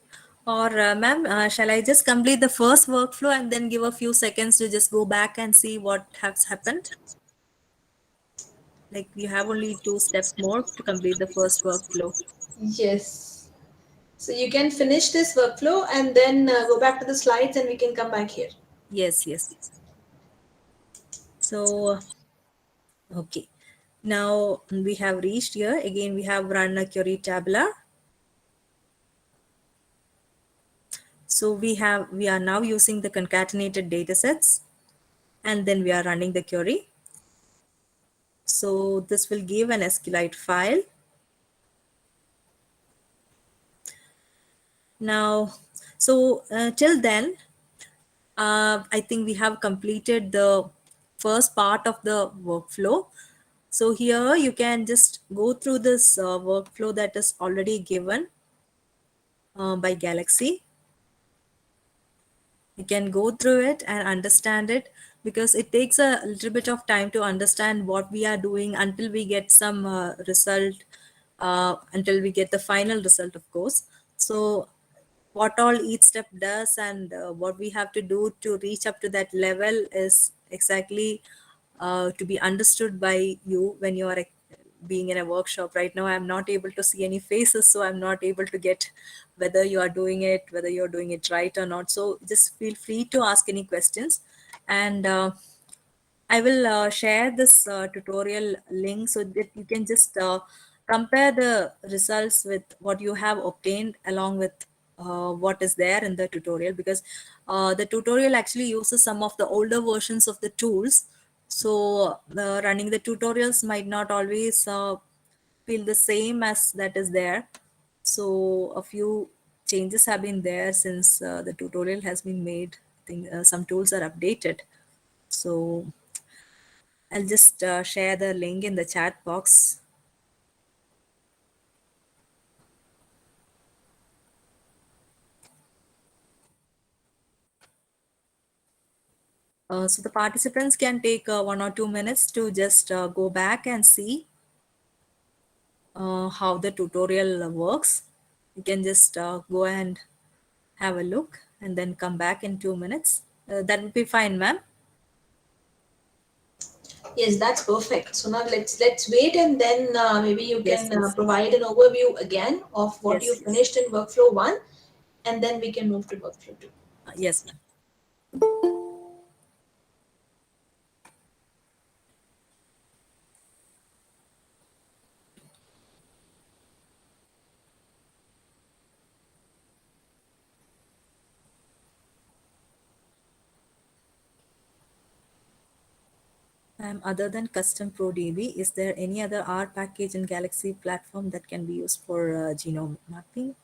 Or, ma'am, shall I just complete the first workflow and then give a few seconds to just go back and see what has happened? Like you have only 2 steps more to complete the first workflow. Yes. So you can finish this workflow and then go back to the slides and we can come back here. Yes, yes. So, okay. Now we have reached here. Again, we have run a query tabular. So we are now using the concatenated datasets, and then we are running the query. So this will give an SQLite file. Now, so till then, I think we have completed the first part of the workflow. So here you can just go through this workflow that is already given by Galaxy. You can go through it and understand it, because it takes a little bit of time to understand what we are doing until we get some result, until we get the final result, of course. So what all each step does and what we have to do to reach up to that level is exactly to be understood by you when you are being in a workshop. Right now I'm not able to see any faces, so I'm not able to get whether you are doing it, whether you're doing it right or not. So just feel free to ask any questions, and I will share this tutorial link so that you can just compare the results with what you have obtained along with what is there in the tutorial, because the tutorial actually uses some of the older versions of the tools. So running the tutorials might not always feel the same as that is there. So a few changes have been there since the tutorial has been made. I think some tools are updated. So I'll just share the link in the chat box. So the participants can take 1 or 2 minutes to just go back and see how the tutorial works. You can just go and have a look and then come back in 2 minutes. That would be fine, ma'am. Yes, that's perfect. So now let's wait and then maybe you Yes, can yes, provide an overview again of what you yes, yes. finished in workflow one, and then we can move to workflow two. Yes, ma'am. Other than custom ProDB, is there any other R package in Galaxy platform that can be used for genome mapping?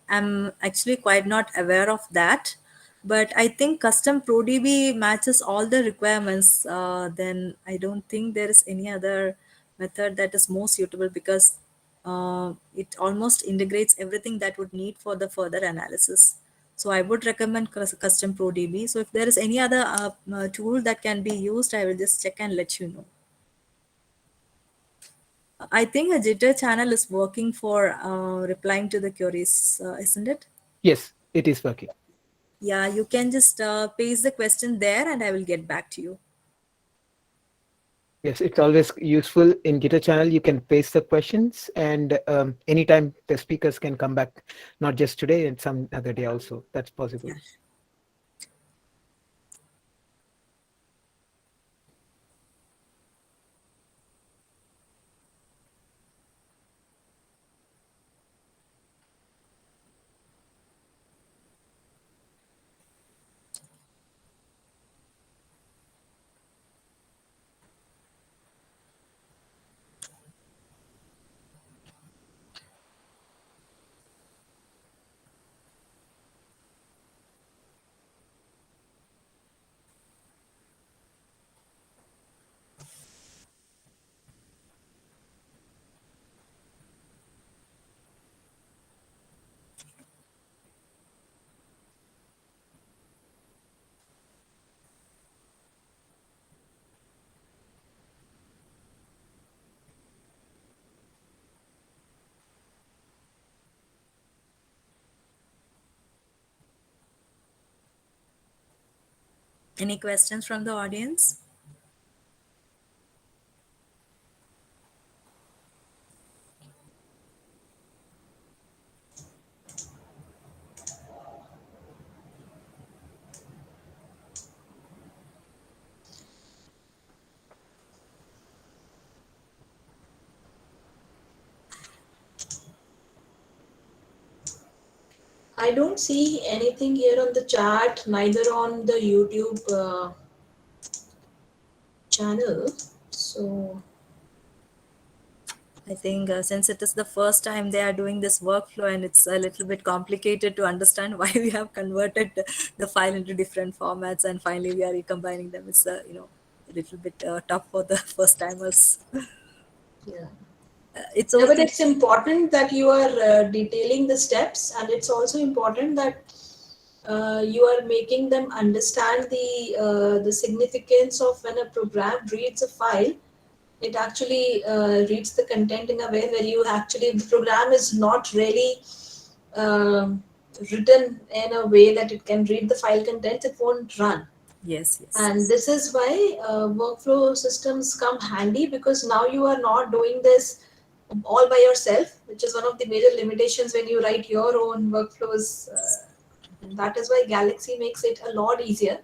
I'm actually quite not aware of that, but I think custom ProDB matches all the requirements. Then I don't think there is any other method that is more suitable, because it almost integrates everything that would need for the further analysis. So I would recommend custom ProDB. So if there is any other tool that can be used, I will just check and let you know. I think a Jitter channel is working for replying to the queries, isn't it? Yes, it is working. Yeah, you can just paste the question there and I will get back to you. Yes, it's always useful in Gitter channel. You can paste the questions, and anytime the speakers can come back, not just today and some other day also. That's possible. Yeah. Any questions from the audience? I don't see anything here on the chat, neither on the YouTube channel. So I think since it is the first time they are doing this workflow and it's a little bit complicated to understand why we have converted the file into different formats and finally we are recombining them, it's a little bit tough for the first timers. yeah. It's Yeah, but also it's important that you are detailing the steps, and it's also important that you are making them understand the significance of when a program reads a file. It actually reads the content in a way where you actually the program is not really um, written in a way that it can read the file contents. It won't run. yes, yes, And this is why workflow systems come handy, because now you are not doing this all by yourself, which is one of the major limitations when you write your own workflows. That is why Galaxy makes it a lot easier.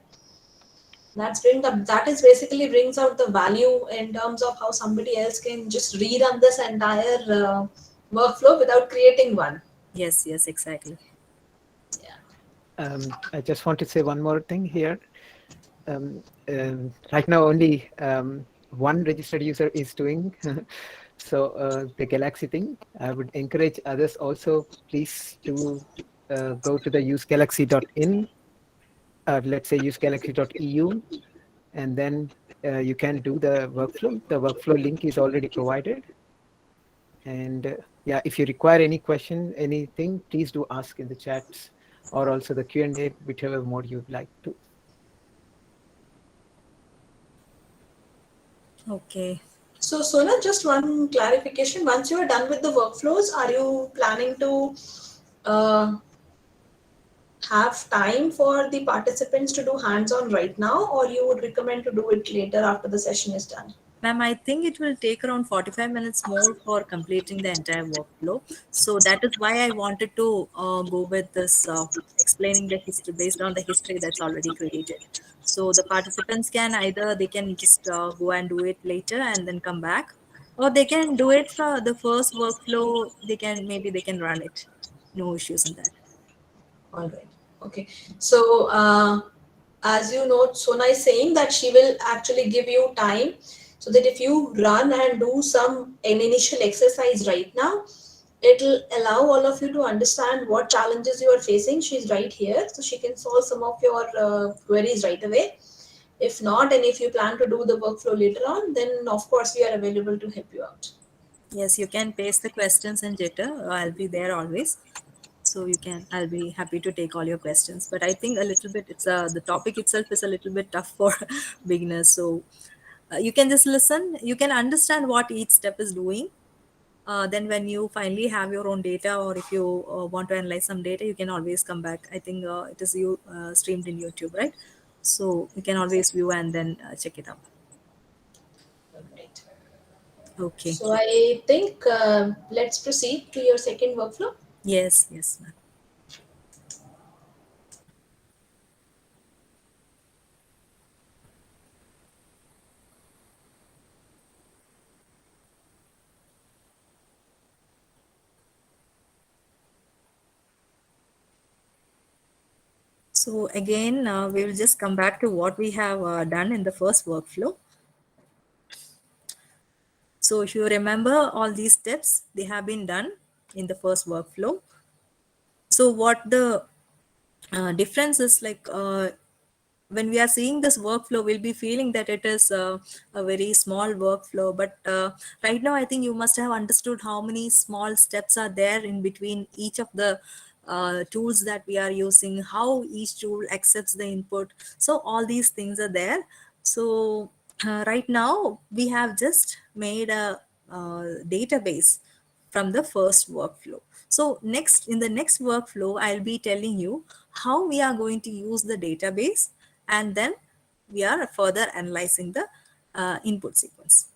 That is basically brings out the value in terms of how somebody else can just rerun this entire workflow without creating one. yes, yes, exactly. Yeah. I just want to say one more thing here. Right now, only one registered user is doing the Galaxy thing. I would encourage others also, please to go to the usegalaxy.in, or let's say usegalaxy.eu, and then you can do the workflow. The workflow link is already provided. And yeah, if you require any question, anything, please do ask in the chats or also the Q&A, whichever mode you'd like to. Okay. So, Sona, just one clarification. Once you are done with the workflows, are you planning to uh, have time for the participants to do hands-on right now, or you would recommend to do it later after the session is done? Ma'am, I think it will take around 45 minutes more for completing the entire workflow. So that is why I wanted to go with this explaining the history based on the history that's already created. So the participants can either they can just go and do it later and then come back, or they can do it for the first workflow. Maybe they can run it. No issues in that. All right. Okay. So, as you know, Sona is saying that she will actually give you time so that if you run and do an initial exercise right now, it'll allow all of you to understand what challenges you are facing. She's right here, so she can solve some of your queries right away. If not, and if you plan to do the workflow later on, then of course we are available to help you out. Yes, you can paste the questions in Jitter. I'll be there always. So I'll be happy to take all your questions. But I think a little bit, the topic itself is a little bit tough for beginners. So you can just listen, you can understand what each step is doing. Then when you finally have your own data, or if you want to analyze some data, you can always come back. I think it is streamed in YouTube, right? So you can always view and then check it out. Right. Okay. So I think let's proceed to your second workflow. Yes, yes, ma'am. So again, we will just come back to what we have done in the first workflow. So if you remember all these steps, they have been done in the first workflow. So what the difference is like when we are seeing this workflow, we'll be feeling that it is a very small workflow. But right now, I think you must have understood how many small steps are there in between each of the tools that we are using, how each tool accepts the input. So all these things are there. So right now, we have just made a database from the first workflow. So in the next workflow, I'll be telling you how we are going to use the database, and then we are further analyzing the input sequence.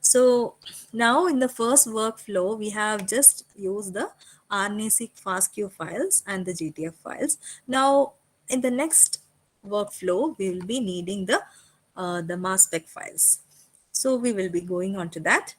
So now in the first workflow, we have just used the RNA-seq FASTQ files and the GTF files. Now in the next workflow, we will be needing the mass spec files. So we will be going on to that.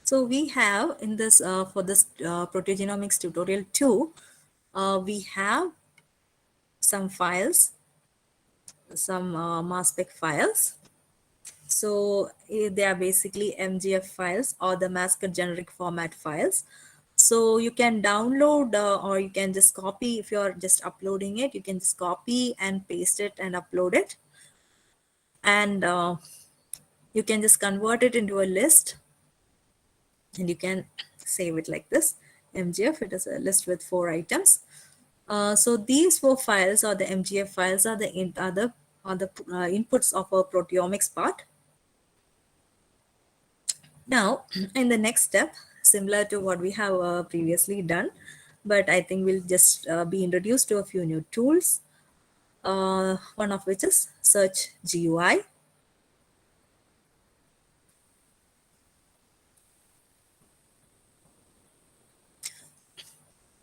So we have in this for this proteogenomics tutorial 2, we have some files, some mass spec files. So they are basically MGF files or the masked generic format files. So you can download or you can just copy. If you're just uploading it, you can just copy and paste it and upload it. And you can just convert it into a list, and you can save it like this. MGF, it is a list with 4 items. So these 4 files or the MGF files are the inputs of a proteomics part. Now, in the next step, similar to what we have previously done, but I think we'll just be introduced to a few new tools, one of which is Search GUI.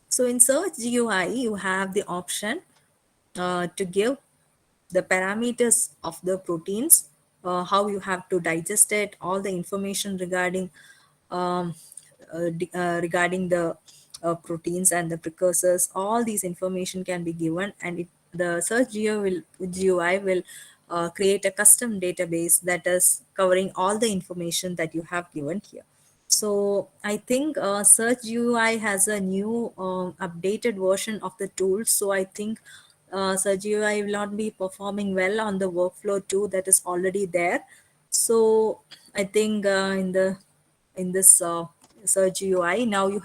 So in Search GUI, you have the option to give the parameters of the proteins, how you have to digest it, all the information regarding regarding the proteins and the precursors. All these information can be given, and the Search GUI will create a custom database that is covering all the information that you have given here. So I think Search GUI has a new updated version of the tool. So I think Search GUI will not be performing well on the workflow 2 that is already there. So I think in this Search GUI, now you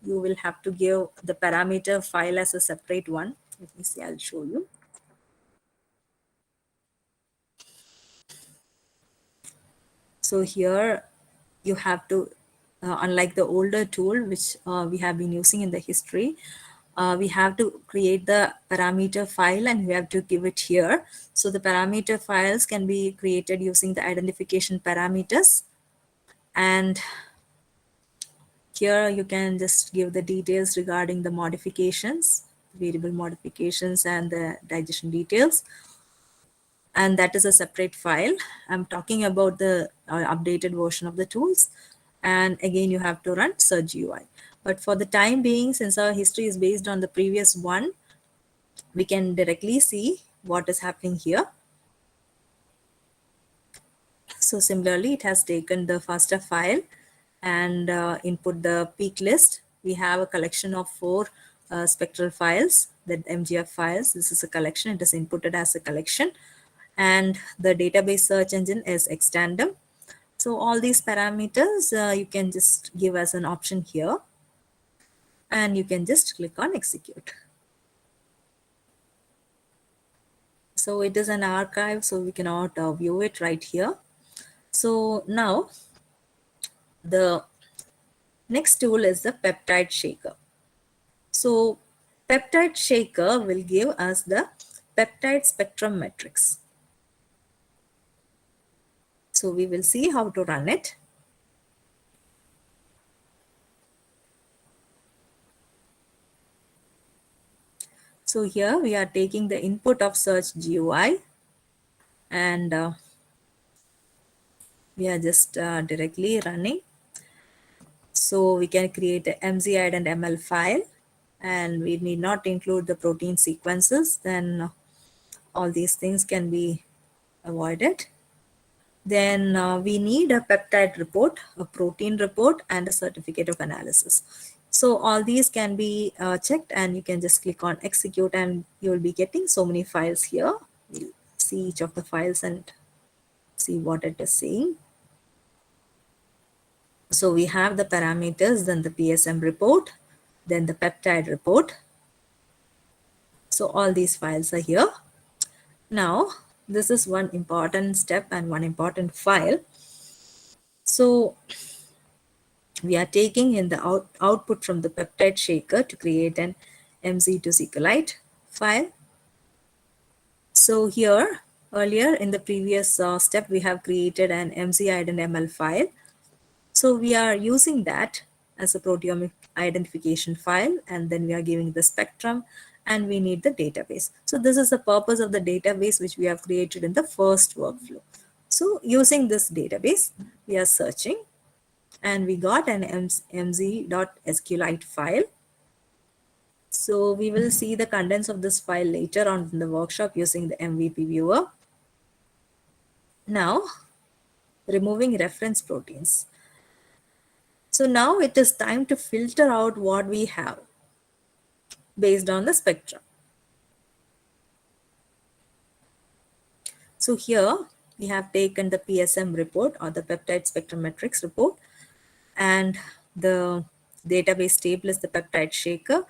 will have to give the parameter file as a separate one. Let me see, I'll show you. So here you have to, unlike the older tool which we have been using in the history, we have to create the parameter file and we have to give it here. So the parameter files can be created using the identification parameters, and here you can just give the details regarding the modifications, variable modifications and the digestion details. And that is a separate file. I'm talking about the updated version of the tools. And again, you have to run Search GUI. But for the time being, since our history is based on the previous one, we can directly see what is happening here. So similarly, it has taken the FASTA file and input the peak list. We have a collection of 4 spectral files, the MGF files. This is a collection. It is inputted as a collection. And the database search engine is Extandem. So all these parameters you can just give as an option here, and you can just click on execute. So it is an archive, so we cannot view it right here. So now the next tool is the peptide shaker. So peptide shaker will give us the peptide spectrum matrix. So we will see how to run it. So here we are taking the input of Search GUI, and we are just directly running. So we can create a MZID and ML file, and we need not include the protein sequences. Then all these things can be avoided. Then we need a peptide report, a protein report, and a certificate of analysis. So all these can be checked, and you can just click on execute, and you will be getting so many files here. We'll see each of the files and see what it is saying. So we have the parameters, then the PSM report, then the peptide report. So all these files are here. Now, this is one important step and one important file. So we are taking in the output from the peptide shaker to create an MZ to SQLite file. So here, earlier in the previous step, we have created an MZ-IDEN-ML file. So we are using that as a proteomic identification file, and then we are giving the spectrum, and we need the database. So this is the purpose of the database which we have created in the first workflow. So using this database, we are searching, and we got an mz.sqlite file. So we will see the contents of this file later on in the workshop using the MVP viewer. Now, removing reference proteins. So now it is time to filter out what we have based on the spectrum. So here we have taken the PSM report, or the peptide spectrometrics report, and the database table is the peptide shaker.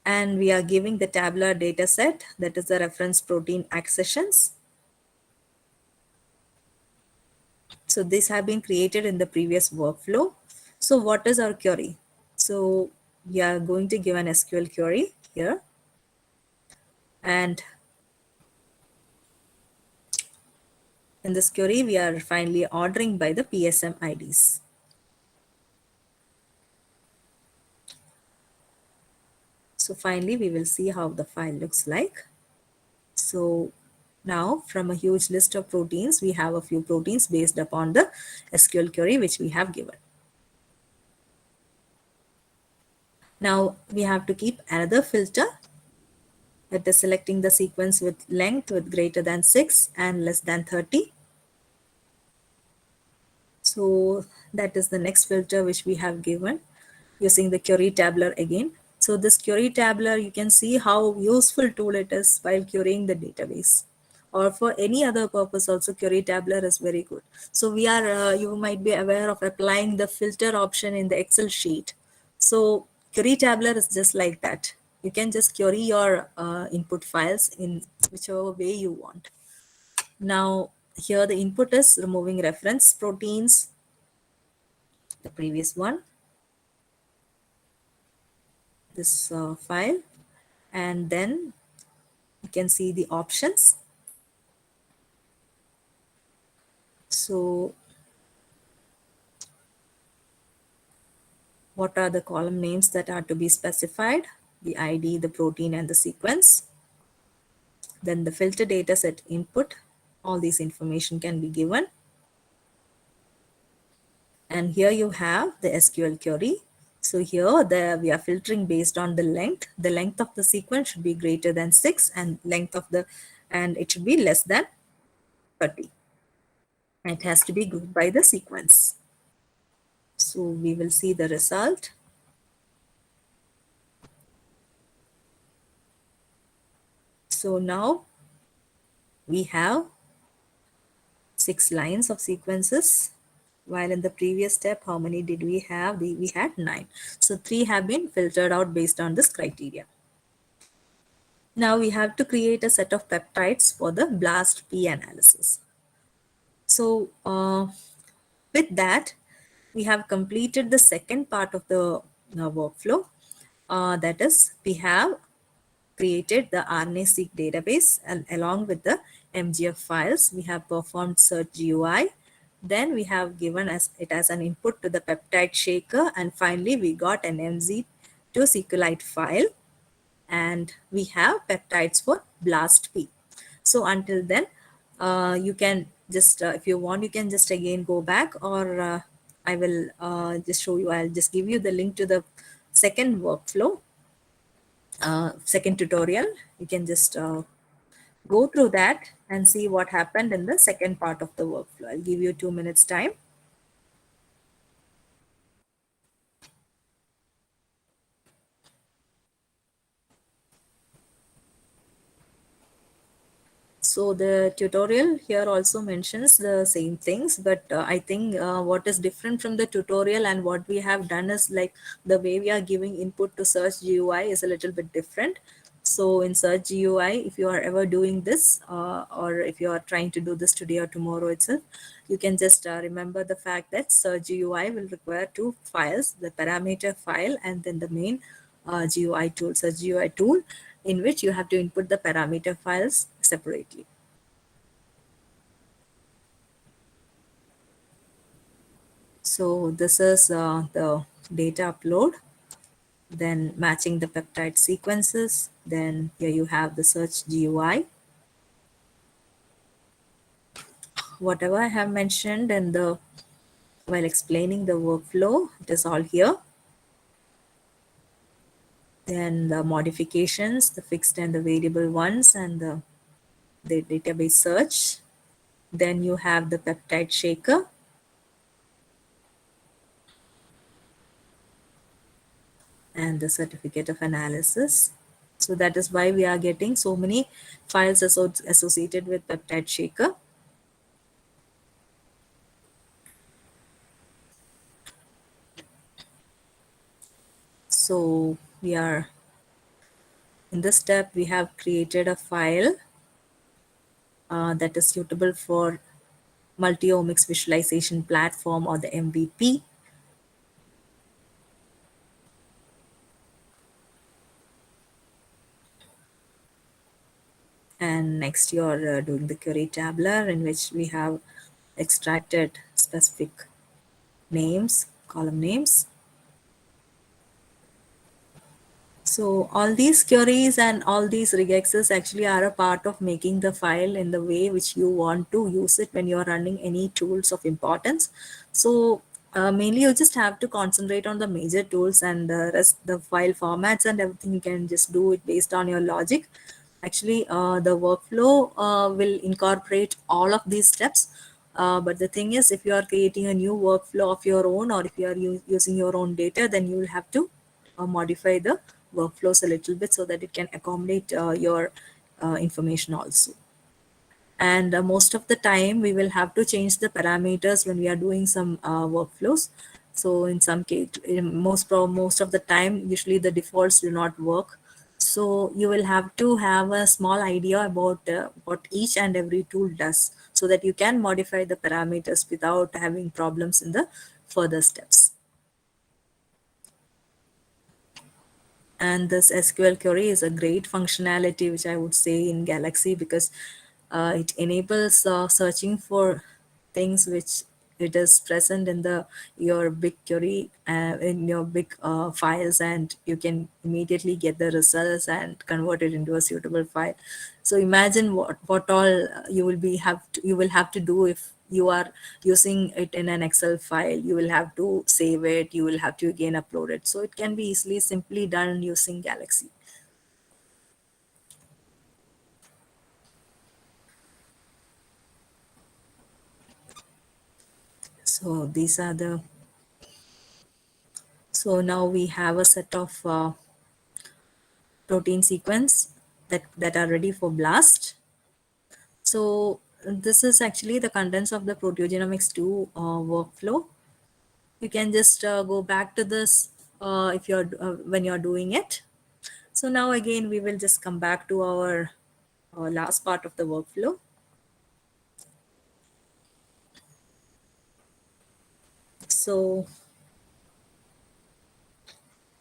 And we are giving the tabular data set, that is the reference protein accessions. So these have been created in the previous workflow. So what is our query? So we are going to give an SQL query here. And in this query, we are finally ordering by the PSM IDs. So finally, we will see how the file looks like. So now from a huge list of proteins, we have a few proteins based upon the SQL query which we have given. Now we have to keep another filter, that is selecting the sequence with length with greater than 6 and less than 30. So that is the next filter which we have given using the query tabular again. So this query tabular, you can see how useful tool it is while querying the database, or for any other purpose also. Query tabular is very good. So we are, you might be aware of applying the filter option in the Excel sheet. So query tabular is just like that. You can just query your input files in whichever way you want. Now here the input is removing reference proteins, the previous one, this file, and then you can see the options. So what are the column names that are to be specified? The ID, the protein, and the sequence. Then the filter data set input. All these information can be given. And here you have the SQL query. So here we are filtering based on the length. The length of the sequence should be greater than 6, and it should be less than 30. It has to be grouped by the sequence. So we will see the result. So now we have 6 lines of sequences, while in the previous step, how many did we have? We had 9. So 3 have been filtered out based on this criteria. Now we have to create a set of peptides for the BLAST-P analysis. So with that, we have completed the second part of the workflow. That is, we have created the RNA-seq database, and along with the MGF files, we have performed search GUI. Then we have given it as an input to the peptide shaker, and finally we got an MZ to SQLite file, and we have peptides for BLAST-P. So until then, you can just, if you want, you can just again go back, or I will just show you. I'll just give you the link to the second workflow, second tutorial. You can just go through that and see what happened in the second part of the workflow. I'll give you 2 minutes time. So the tutorial here also mentions the same things, but I think what is different from the tutorial and what we have done is like the way we are giving input to Search GUI is a little bit different. So in Search GUI, if you are ever doing this or if you are trying to do this today or tomorrow itself, you can just remember the fact that Search GUI will require two files, the parameter file and then the main GUI tool, Search GUI tool, in which you have to input the parameter files separately. So this is the data upload, then matching the peptide sequences, then here you have the Search GUI. Whatever I have mentioned in the while explaining the workflow, it is all here. Then the modifications, the fixed and the variable ones, and the database search. Then you have the peptide shaker. And the certificate of analysis. So that is why we are getting so many files associated with peptide shaker. So we are in this step, we have created a file that is suitable for multi-omics visualization platform or the MVP. And next you're doing the query tabular, in which we have extracted specific names, column names. So all these queries and all these regexes actually are a part of making the file in the way which you want to use it when you're running any tools of importance. So mainly you just have to concentrate on the major tools, and the rest, the file formats and everything, you can just do it based on your logic. Actually, the workflow will incorporate all of these steps. But the thing is, if you are creating a new workflow of your own, or if you are using your own data, then you will have to modify the workflows a little bit so that it can accommodate your information also. And most of the time we will have to change the parameters when we are doing some workflows. So in some case, most of the time, usually the defaults do not work. So you will have to have a small idea about what each and every tool does, so that you can modify the parameters without having problems in the further steps. And this SQL query is a great functionality, which I would say in Galaxy, because it enables searching for things which it is present in the your big query in your big files, and you can immediately get the results and convert it into a suitable file. So imagine what all you will have to do if you are using it in an Excel file. You will have to save it, you will have to again upload it. So it can be easily simply done using Galaxy. So these are the, so now we have a set of protein sequence that are ready for BLAST. So this is actually the contents of the Proteogenomics 2 workflow. You can just go back to this if you're when you're doing it. So now again, we will just come back to our last part of the workflow. So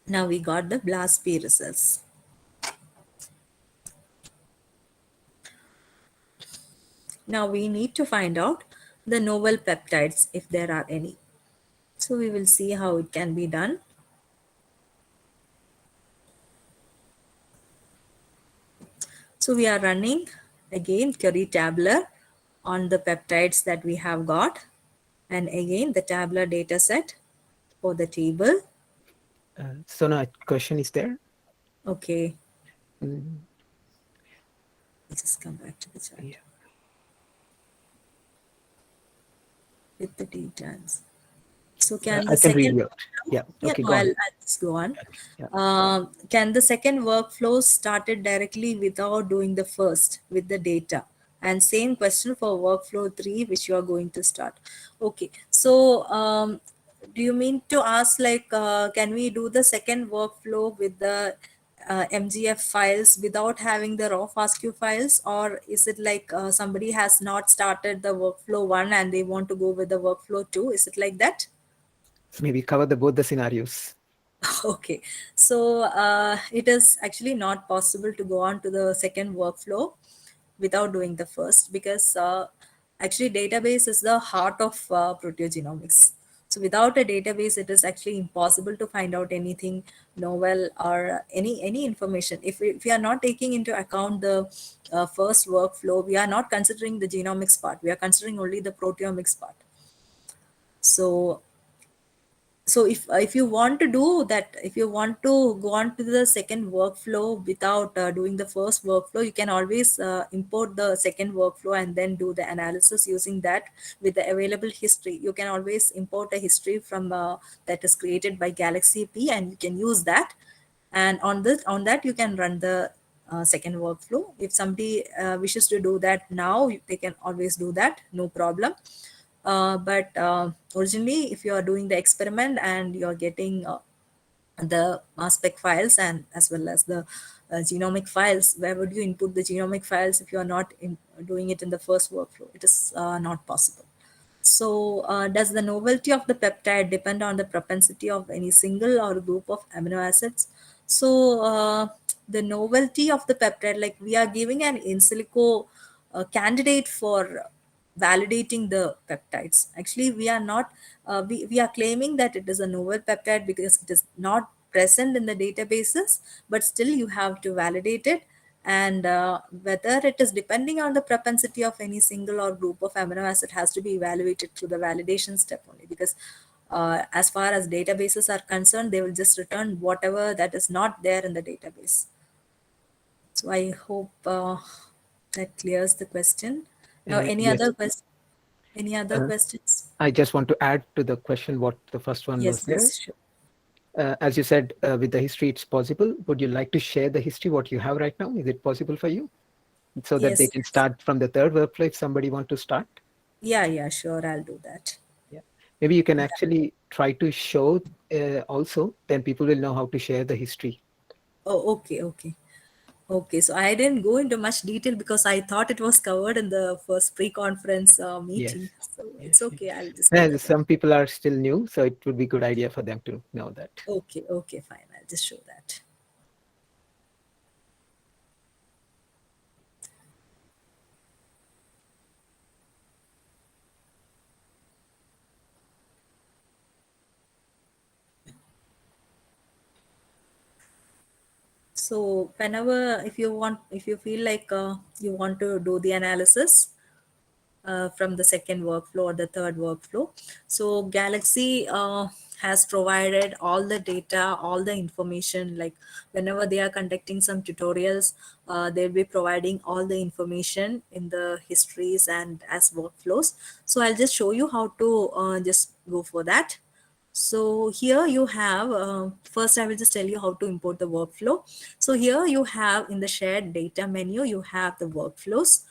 now we got the BLAST-P results. Now we need to find out the novel peptides, if there are any. So we will see how it can be done. So we are running again query tabular on the peptides that we have got, and again the tabular data set for the table. Sona, question is there? Okay, Mm, let's just come back to the chart yeah. with the details. So can I the can read second, you out. Yeah. yeah, Okay, no, go on. I'll just go on. Yeah. Can the second workflow started directly without doing the first with the data? And same question for workflow 3, which you are going to start. Okay, so do you mean to ask like, can we do the second workflow with the MGF files without having the raw FASTQ files, or is it like somebody has not started the workflow 1 and they want to go with the workflow 2? Is it like that? Maybe cover both the scenarios. Okay, so it is actually not possible to go on to the second workflow without doing the first, because actually database is the heart of proteogenomics. So without a database, it is actually impossible to find out anything novel or any information. If we are not taking into account the first workflow, we are not considering the genomics part. We are considering only the proteomics part. So if you want to do that, if you want to go on to the second workflow without doing the first workflow, you can always import the second workflow and then do the analysis using that. With the available history, you can always import a history from that is created by Galaxy P, and you can use that. And on that you can run the second workflow. If somebody wishes to do that now, they can always do that, no problem. But originally, if you are doing the experiment and you're getting the mass spec files and as well as the genomic files, where would you input the genomic files if you are not doing it in the first workflow? It is not possible. So does the novelty of the peptide depend on the propensity of any single or group of amino acids? So the novelty of the peptide, like we are giving an in silico candidate for validating the peptides. Actually, we are not, we are claiming that it is a novel peptide because it is not present in the databases, but still you have to validate it. And whether it is depending on the propensity of any single or group of amino acid has to be evaluated through the validation step only, because as far as databases are concerned, they will just return whatever that is not there in the database. So I hope that clears the question. Now, any Yes. other question? Any other questions? I just want to add to the question what the first one Yes, was there. yes, sure. As you said, with the history, it's possible. Would you like to share the history, what you have right now? Is it possible for you? So that they Yes, can yes. start from the third workflow if somebody want to start? Yeah, yeah, sure. I'll do that. Yeah. Maybe you can actually try to show also, then people will know how to share the history. Oh, okay, okay. Okay, so I didn't go into much detail because I thought it was covered in the first pre-conference Yes. meeting. So it's Yes. okay. I'll just do And that. some people are still new, so it would be good idea for them to know that. Okay, okay, fine. I'll just show that. So whenever, if you feel like you want to do the analysis, from the second workflow or the third workflow. So Galaxy has provided all the data, all the information, like whenever they are conducting some tutorials, they'll be providing all the information in the histories and as workflows. So I'll just show you how to just go for that. So here you have, first I will just tell you how to import the workflow. So here you have in the shared data menu, you have the workflows.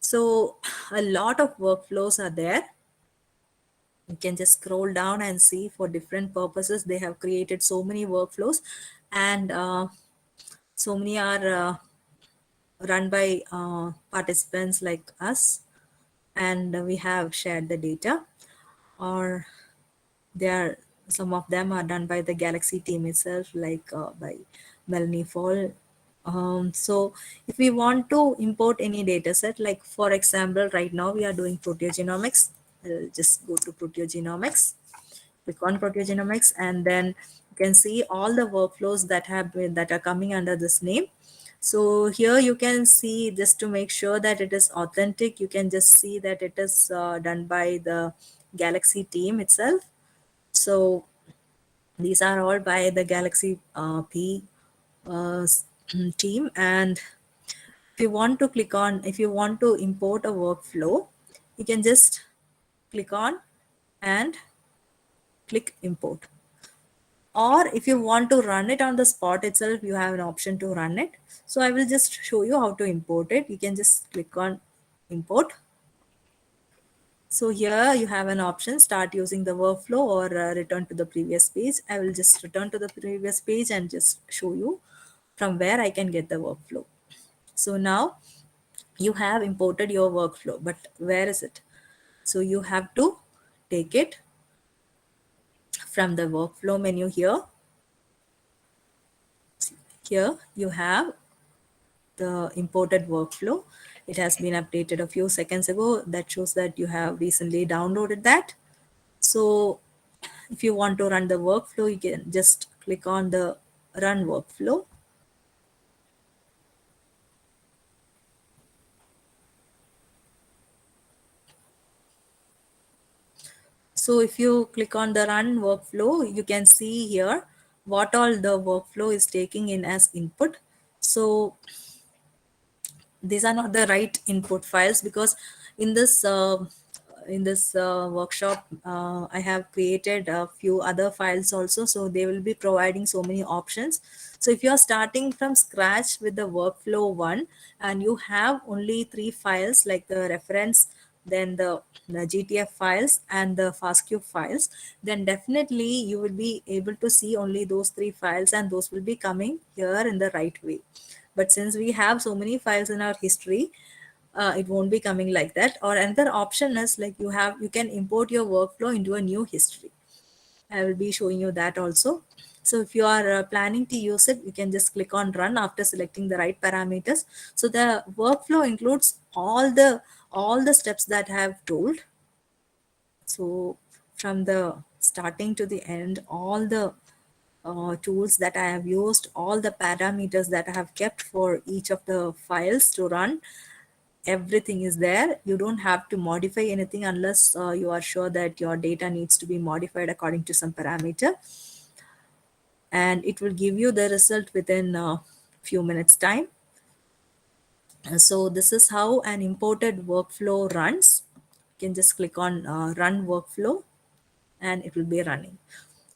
So a lot of workflows are there. You can just scroll down and see for different purposes. They have created so many workflows, and so many are run by participants like us, and we have shared the data, or there some of them are done by the Galaxy team itself, like by Melanie Fall. So if we want to import any data set, like for example, right now we are doing proteogenomics. I'll just go to proteogenomics, click on proteogenomics, and then you can see all the workflows that have been, that are coming under this name. So here you can see, just to make sure that it is authentic, you can just see that it is done by the Galaxy team itself. So these are all by the Galaxy P team. And if you want to click on, if you want to import a workflow, you can just click on and click import. Or if you want to run it on the spot itself, you have an option to run it. So I will just show you how to import it. You can just click on import. So here you have an option, start using the workflow or return to the previous page. I will just return to the previous page and just show you from where I can get the workflow. So now you have imported your workflow, but where is it? So you have to take it from the workflow menu here. Here you have the imported workflow. It has been updated a few seconds ago. That shows that you have recently downloaded that. So if you want to run the workflow, you can just click on the run workflow. So if you click on the run workflow, you can see here what all the workflow is taking in as input. So these are not the right input files, because in this workshop I have created a few other files also, so they will be providing so many options. So if you are starting from scratch with the workflow one and you have only 3 files like the reference, then the GTF files and the FastQ files, then definitely you will be able to see only those 3 files and those will be coming here in the right way. But since we have so many files in our history, it won't be coming like that. Or another option is like you can import your workflow into a new history. I will be showing you that also. So if you are planning to use it, you can just click on run after selecting the right parameters. So the workflow includes all the steps that I have told. So from the starting to the end, all the tools that I have used, all the parameters that I have kept for each of the files to run, everything is there. You don't have to modify anything unless you are sure that your data needs to be modified according to some parameter. And it will give you the result within a few minutes time. So this is how an imported workflow runs. You can just click on run workflow and it will be running.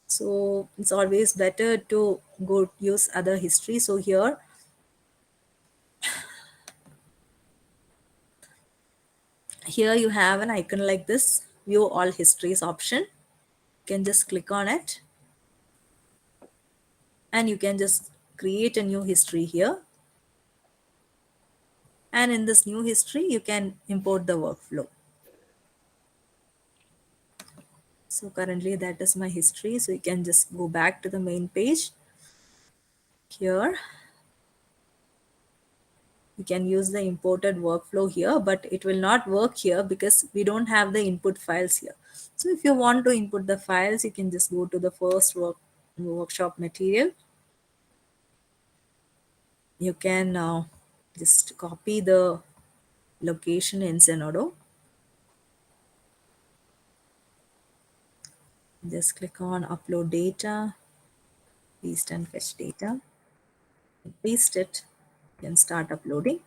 So it's always better to go use other history. So here you have an icon like this, view all histories option. You can just click on it and you can just create a new history here. And in this new history, you can import the workflow. So currently that is my history. So you can just go back to the main page. Here you can use the imported workflow here, but it will not work here because we don't have the input files here. So if you want to input the files, you can just go to the first workshop material. You can just copy the location in Zenodo. Just click on upload data, paste and fetch data, paste it, then start uploading.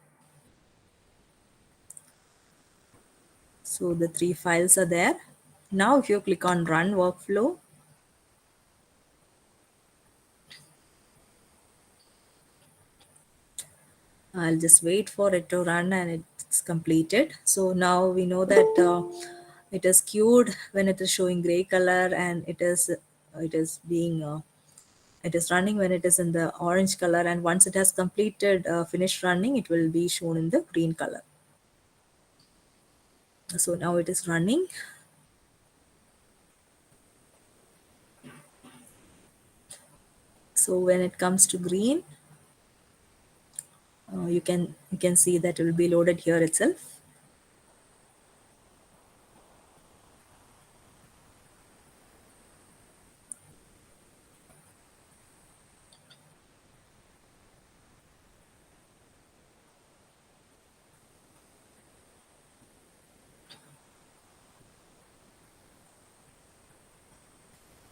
So the 3 files are there. Now if you click on run workflow, I'll just wait for it to run and it's completed. So now we know that it is queued when it is showing gray color, and it is running when it is in the orange color, and once it has completed finished running, it will be shown in the green color. So now it is running. So when it comes to green, you can see that it will be loaded here itself.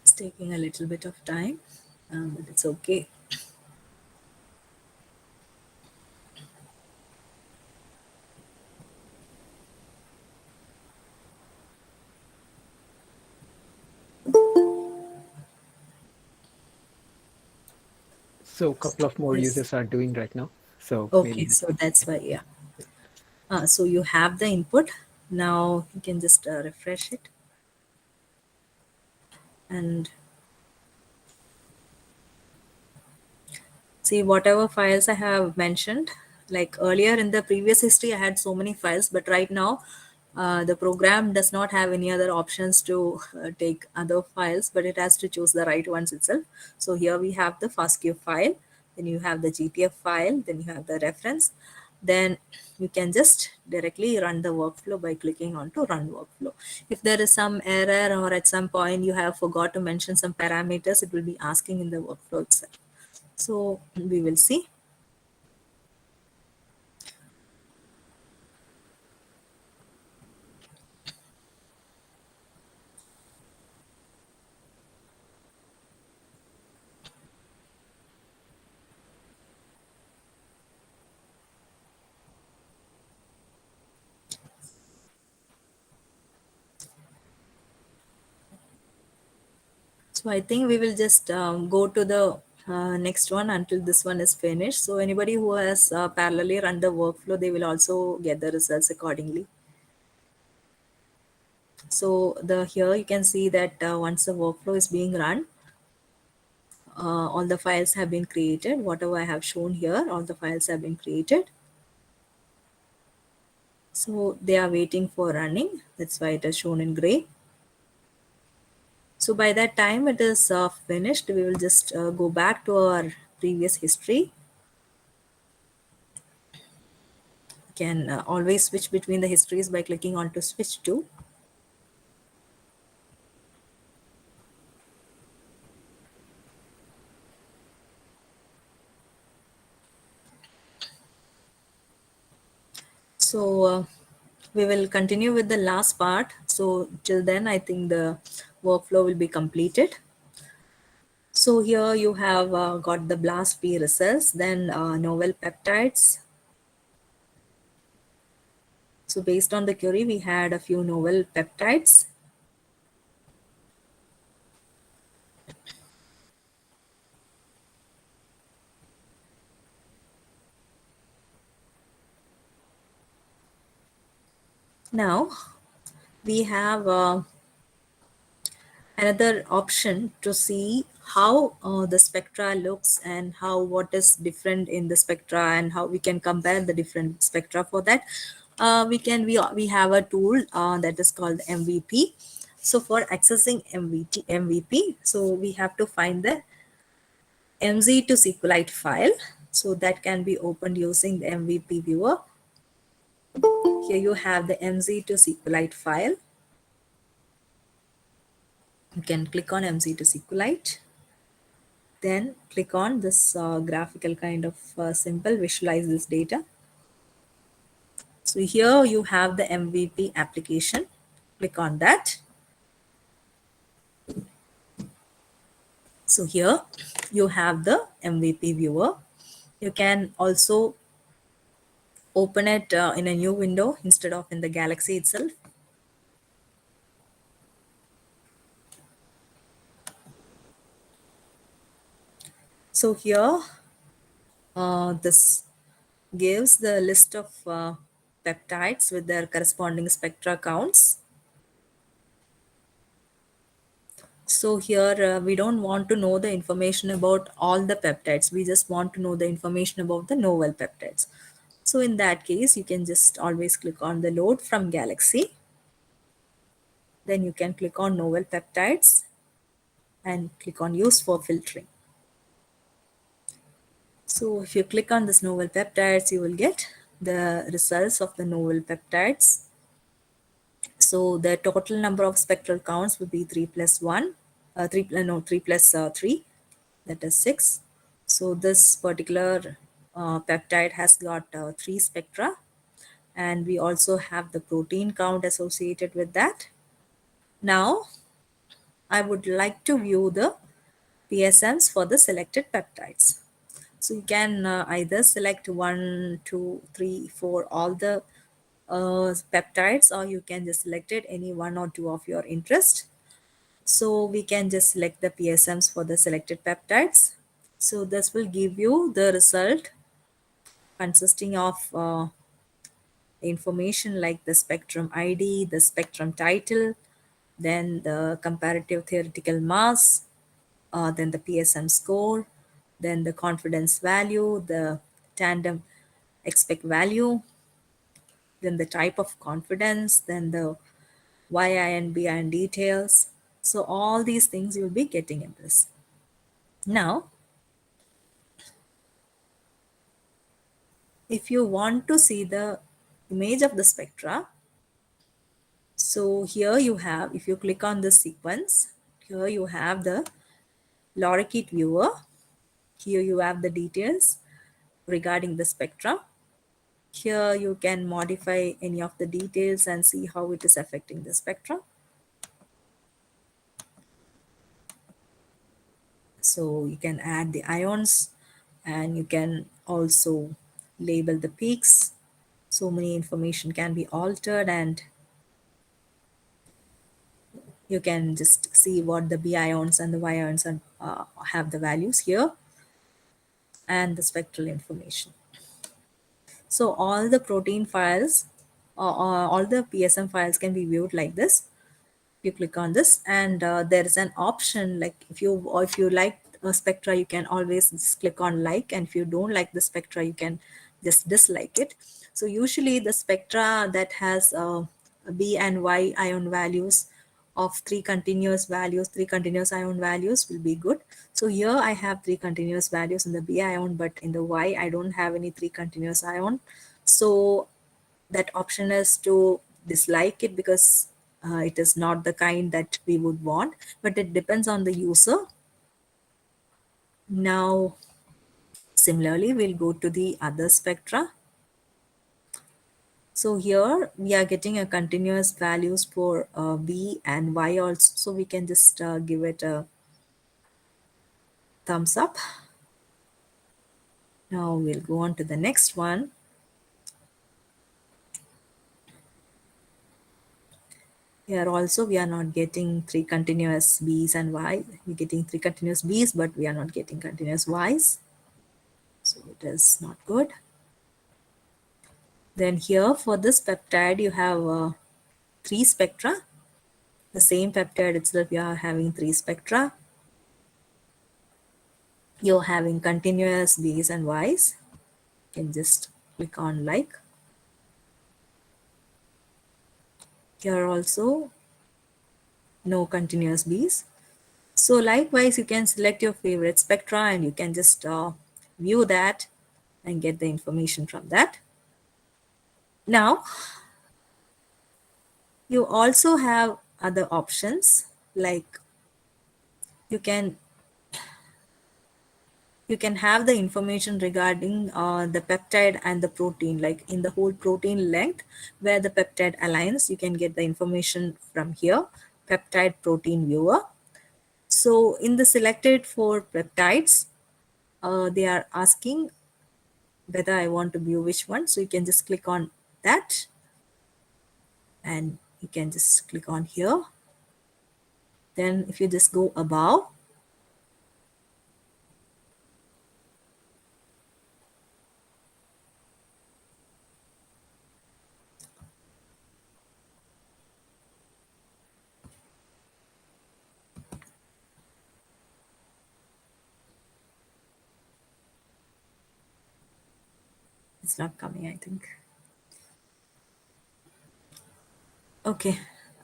It's taking a little bit of time, but it's okay. So a couple of more Yes. users are doing right now. So maybe Okay, that's so why. that's why, yeah. So you have the input. Now you can just refresh it, and see whatever files I have mentioned. Like earlier in the previous history, I had so many files, but right now the program does not have any other options to take other files, but it has to choose the right ones itself. So here we have the FASTQ file, then you have the GTF file, then you have the reference. Then you can just directly run the workflow by clicking on to run workflow. If there is some error or at some point you have forgot to mention some parameters, it will be asking in the workflow itself. So we will see. So I think we will just go to the next one until this one is finished. So anybody who has parallelly run the workflow, they will also get the results accordingly. So the here you can see that once the workflow is being run, all the files have been created. Whatever I have shown here, all the files have been created. So they are waiting for running. That's why it is shown in gray. So by that time it is finished, we will just go back to our previous history. You can always switch between the histories by clicking on to switch to. So we will continue with the last part. So till then, I think the workflow will be completed. So here you have got the BLAST P results, then novel peptides. So based on the query, we had a few novel peptides. Now we have another option to see how the spectra looks and how what is different in the spectra and how we can compare the different spectra. For that we have a tool that is called MVP. So for accessing MVP, so we have to find the MZ to SQLite file. So that can be opened using the MVP viewer. Here you have the MZ to SQLite file. You can click on MZ to SQLite. Then click on this graphical kind of symbol, visualize this data. So here you have the MVP application. Click on that. So here you have the MVP viewer. You can also open it in a new window instead of in the Galaxy itself. So here this gives the list of peptides with their corresponding spectra counts. So here we don't want to know the information about all the peptides. We just want to know the information about the novel peptides. So in that case, you can just always click on the load from Galaxy. Then you can click on novel peptides and click on use for filtering. So if you click on this novel peptides, you will get the results of the novel peptides. So the total number of spectral counts would be 3 plus 1, 3 plus 3, that is 6. So this particular peptide has got 3 spectra, and we also have the protein count associated with that. Now I would like to view the PSMs for the selected peptides. So you can either select 1, 2, 3, 4, all the peptides, or you can just select it any one or two of your interest. So we can just select the PSMs for the selected peptides. So this will give you the result consisting of information like the spectrum ID, the spectrum title, then the comparative theoretical mass, then the PSM score, then the confidence value, the tandem expect value, then the type of confidence, then the YI and BI details. So all these things you'll be getting in this. Now, if you want to see the image of the spectra, so here you have, if you click on the sequence, here you have the Lorikeet viewer. Here you have the details regarding the spectra. Here you can modify any of the details and see how it is affecting the spectra. So you can add the ions and you can also label the peaks. So many information can be altered and you can just see what the B ions and the Y ions are, have the values here and the spectral information. So all the protein files, all the PSM files can be viewed like this. You click on this and there is an option like if you like a spectra, you can always just click on like, and if you don't like the spectra, you can just dislike it. So usually the spectra that has B and Y ion values of three continuous ion values will be good. So here I have three continuous values in the B ion, but in the Y I don't have any three continuous ion. So that option is to dislike it because it is not the kind that we would want, but it depends on the user. Now, similarly, we'll go to the other spectra. So here we are getting a continuous values for B and Y also. So we can just give it a thumbs up. Now we'll go on to the next one. Here also we are not getting three continuous B's and Y. We're getting three continuous B's, but we are not getting continuous Y's. So it is not good. Then here for this peptide, you have three spectra. The same peptide itself, you are having three spectra. You're having continuous B's and Y's. You can just click on like. Here also, no continuous B's. So likewise, you can select your favorite spectra and you can just view that and get the information from that. Now, you also have other options like you can have the information regarding the peptide and the protein, like in the whole protein length where the peptide aligns. You can get the information from here, peptide protein viewer. So in the selected for peptides, they are asking whether I want to view which one. So you can just click on that and you can just click on here. Then if you just go above, it's not coming, I think. Okay,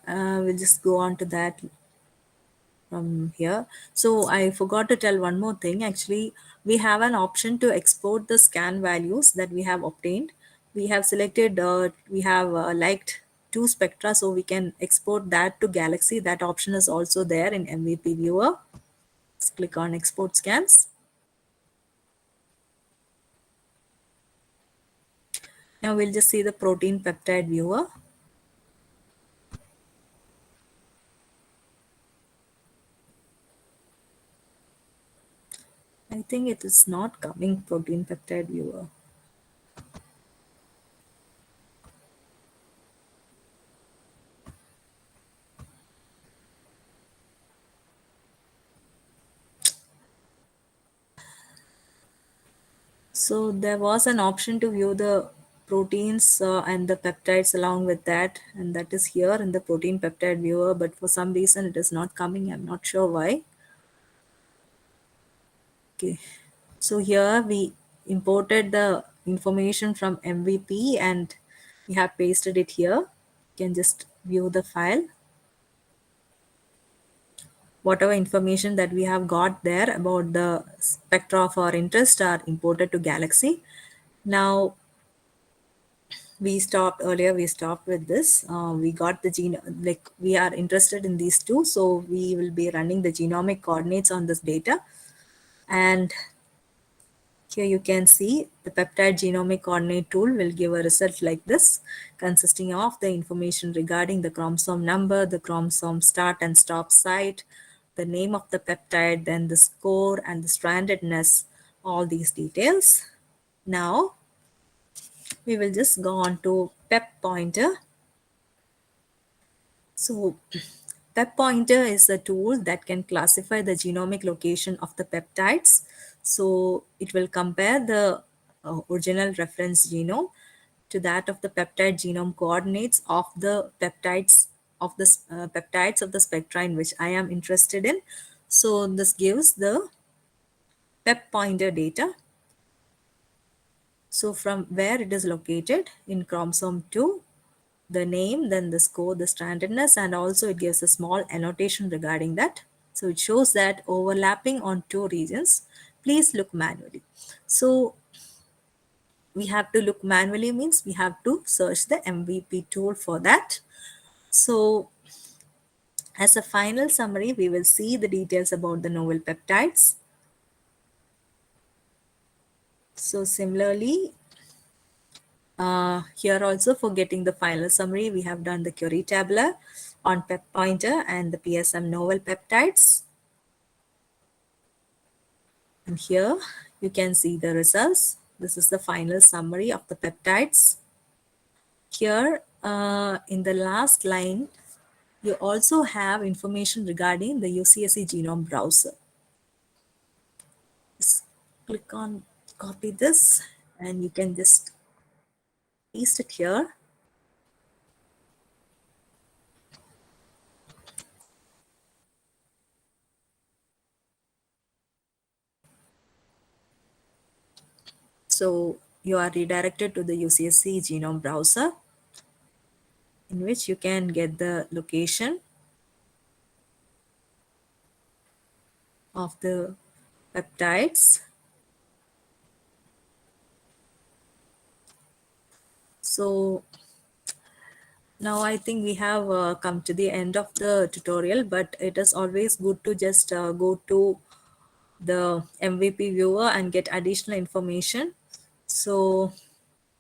we'll just go on to that from here. So I forgot to tell one more thing. Actually, we have an option to export the scan values that we have obtained. We have selected, we have liked two spectra, so we can export that to Galaxy. That option is also there in MVP viewer. Let's click on export scans. Now we'll just see the protein peptide viewer. I think it is not coming, protein peptide viewer. So there was an option to view the proteins and the peptides along with that, and that is here in the protein peptide viewer, but for some reason it is not coming. I'm not sure why. Okay, so here we imported the information from MVP and we have pasted it here. You can just view the file. Whatever information that we have got there about the spectra of our interest are imported to Galaxy. Now we stopped with this. We got the gene, like we are interested in these two, so we will be running the genomic coordinates on this data. And here you can see the peptide genomic coordinate tool will give a result like this, consisting of the information regarding the chromosome number, the chromosome start and stop site, the name of the peptide, then the score and the strandedness, all these details. Now we will just go on to PEP pointer. So PEP pointer is a tool that can classify the genomic location of the peptides. So it will compare the original reference genome to that of the peptide genome coordinates of the peptides of the spectra in which I am interested in. So this gives the PEP pointer data. So from where it is located in chromosome 2, the name, then the score, the strandedness, and also it gives a small annotation regarding that. So it shows that overlapping on 2 regions. Please look manually. So we have to look manually means we have to search the MVP tool for that. So as a final summary, we will see the details about the novel peptides. So similarly, here also for getting the final summary, we have done the query tabular on PEP pointer and the PSM novel peptides. And here you can see the results. This is the final summary of the peptides. Here in the last line, you also have information regarding the UCSC genome browser. Just click on copy this and you can just paste it here. So you are redirected to the UCSC genome browser in which you can get the location of the peptides. So now I think we have come to the end of the tutorial, but it is always good to just go to the MVP viewer and get additional information. So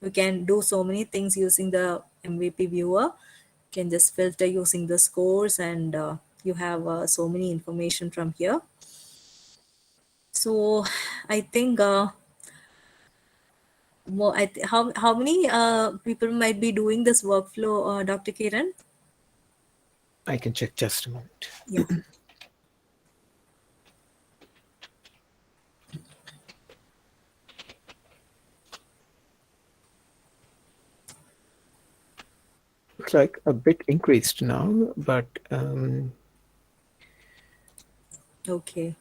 you can do so many things using the MVP viewer. You can just filter using the scores and you have so many information from here. So I think how many people might be doing this workflow, Dr. Kiran? I can check just a moment. Yeah. Looks like a bit increased now, but Okay.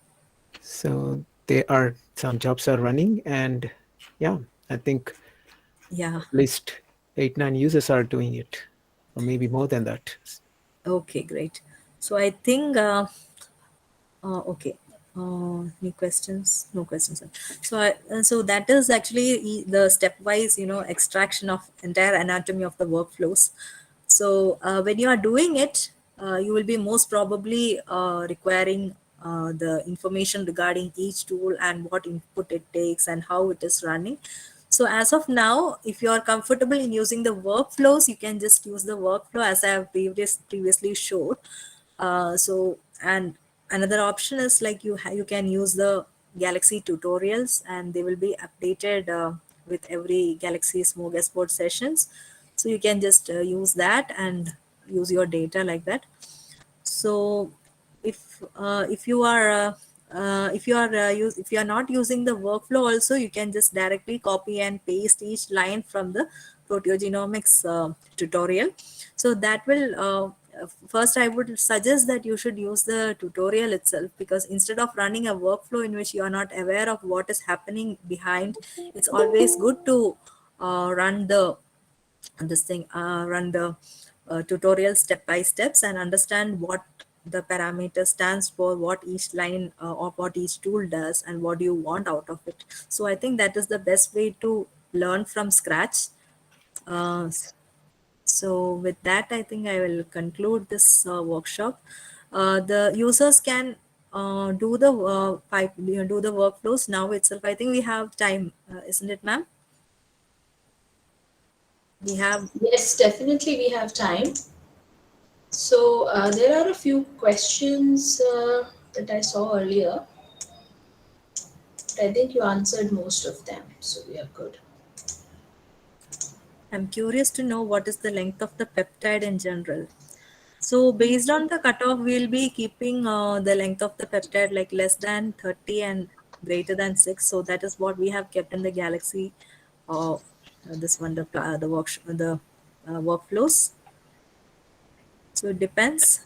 so there are some jobs are running, and yeah, I think Yeah. at least 8-9 users are doing it, or maybe more than that. Okay, great. So I think okay. Any questions? No questions. So that is actually the stepwise, extraction of entire anatomy of the workflows. So when you are doing it, you will be most probably requiring the information regarding each tool and what input it takes and how it is running. So as of now, if you are comfortable in using the workflows, you can just use the workflow as I have previously showed. And another option is like you can use the Galaxy tutorials and they will be updated with every Galaxy Smorgasbord sessions. So you can just use that and use your data like that. So if you are if you are not using the workflow also, you can just directly copy and paste each line from the proteogenomics tutorial. So that will first I would suggest that you should use the tutorial itself, because instead of running a workflow in which you are not aware of what is happening behind, it's always good to run the this thing run the tutorial step by steps and understand what the parameter stands for, what each line or what each tool does, and what do you want out of it. So I think that is the best way to learn from scratch. uh, so with that, I think I will conclude this workshop. The users can do the workflows now itself. I think we have time, isn't it, ma'am? We have. Yes, definitely we have time. So there are a few questions that I saw earlier. I think you answered most of them, so we are good. I'm curious to know what is the length of the peptide in general. So based on the cutoff, we'll be keeping the length of the peptide like less than 30 and greater than 6. So that is what we have kept in the Galaxy. This one, the workflows. So it depends.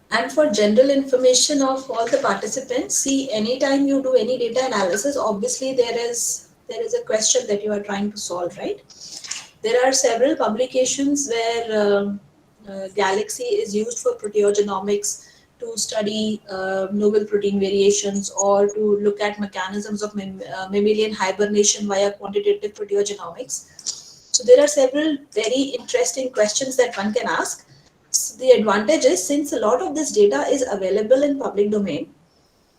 And for general information of all the participants, see, anytime you do any data analysis, obviously there is a question that you are trying to solve, right? There are several publications where Galaxy is used for proteogenomics to study novel protein variations or to look at mechanisms of mammalian hibernation via quantitative proteogenomics. So there are several very interesting questions that one can ask. The advantage is, since a lot of this data is available in public domain,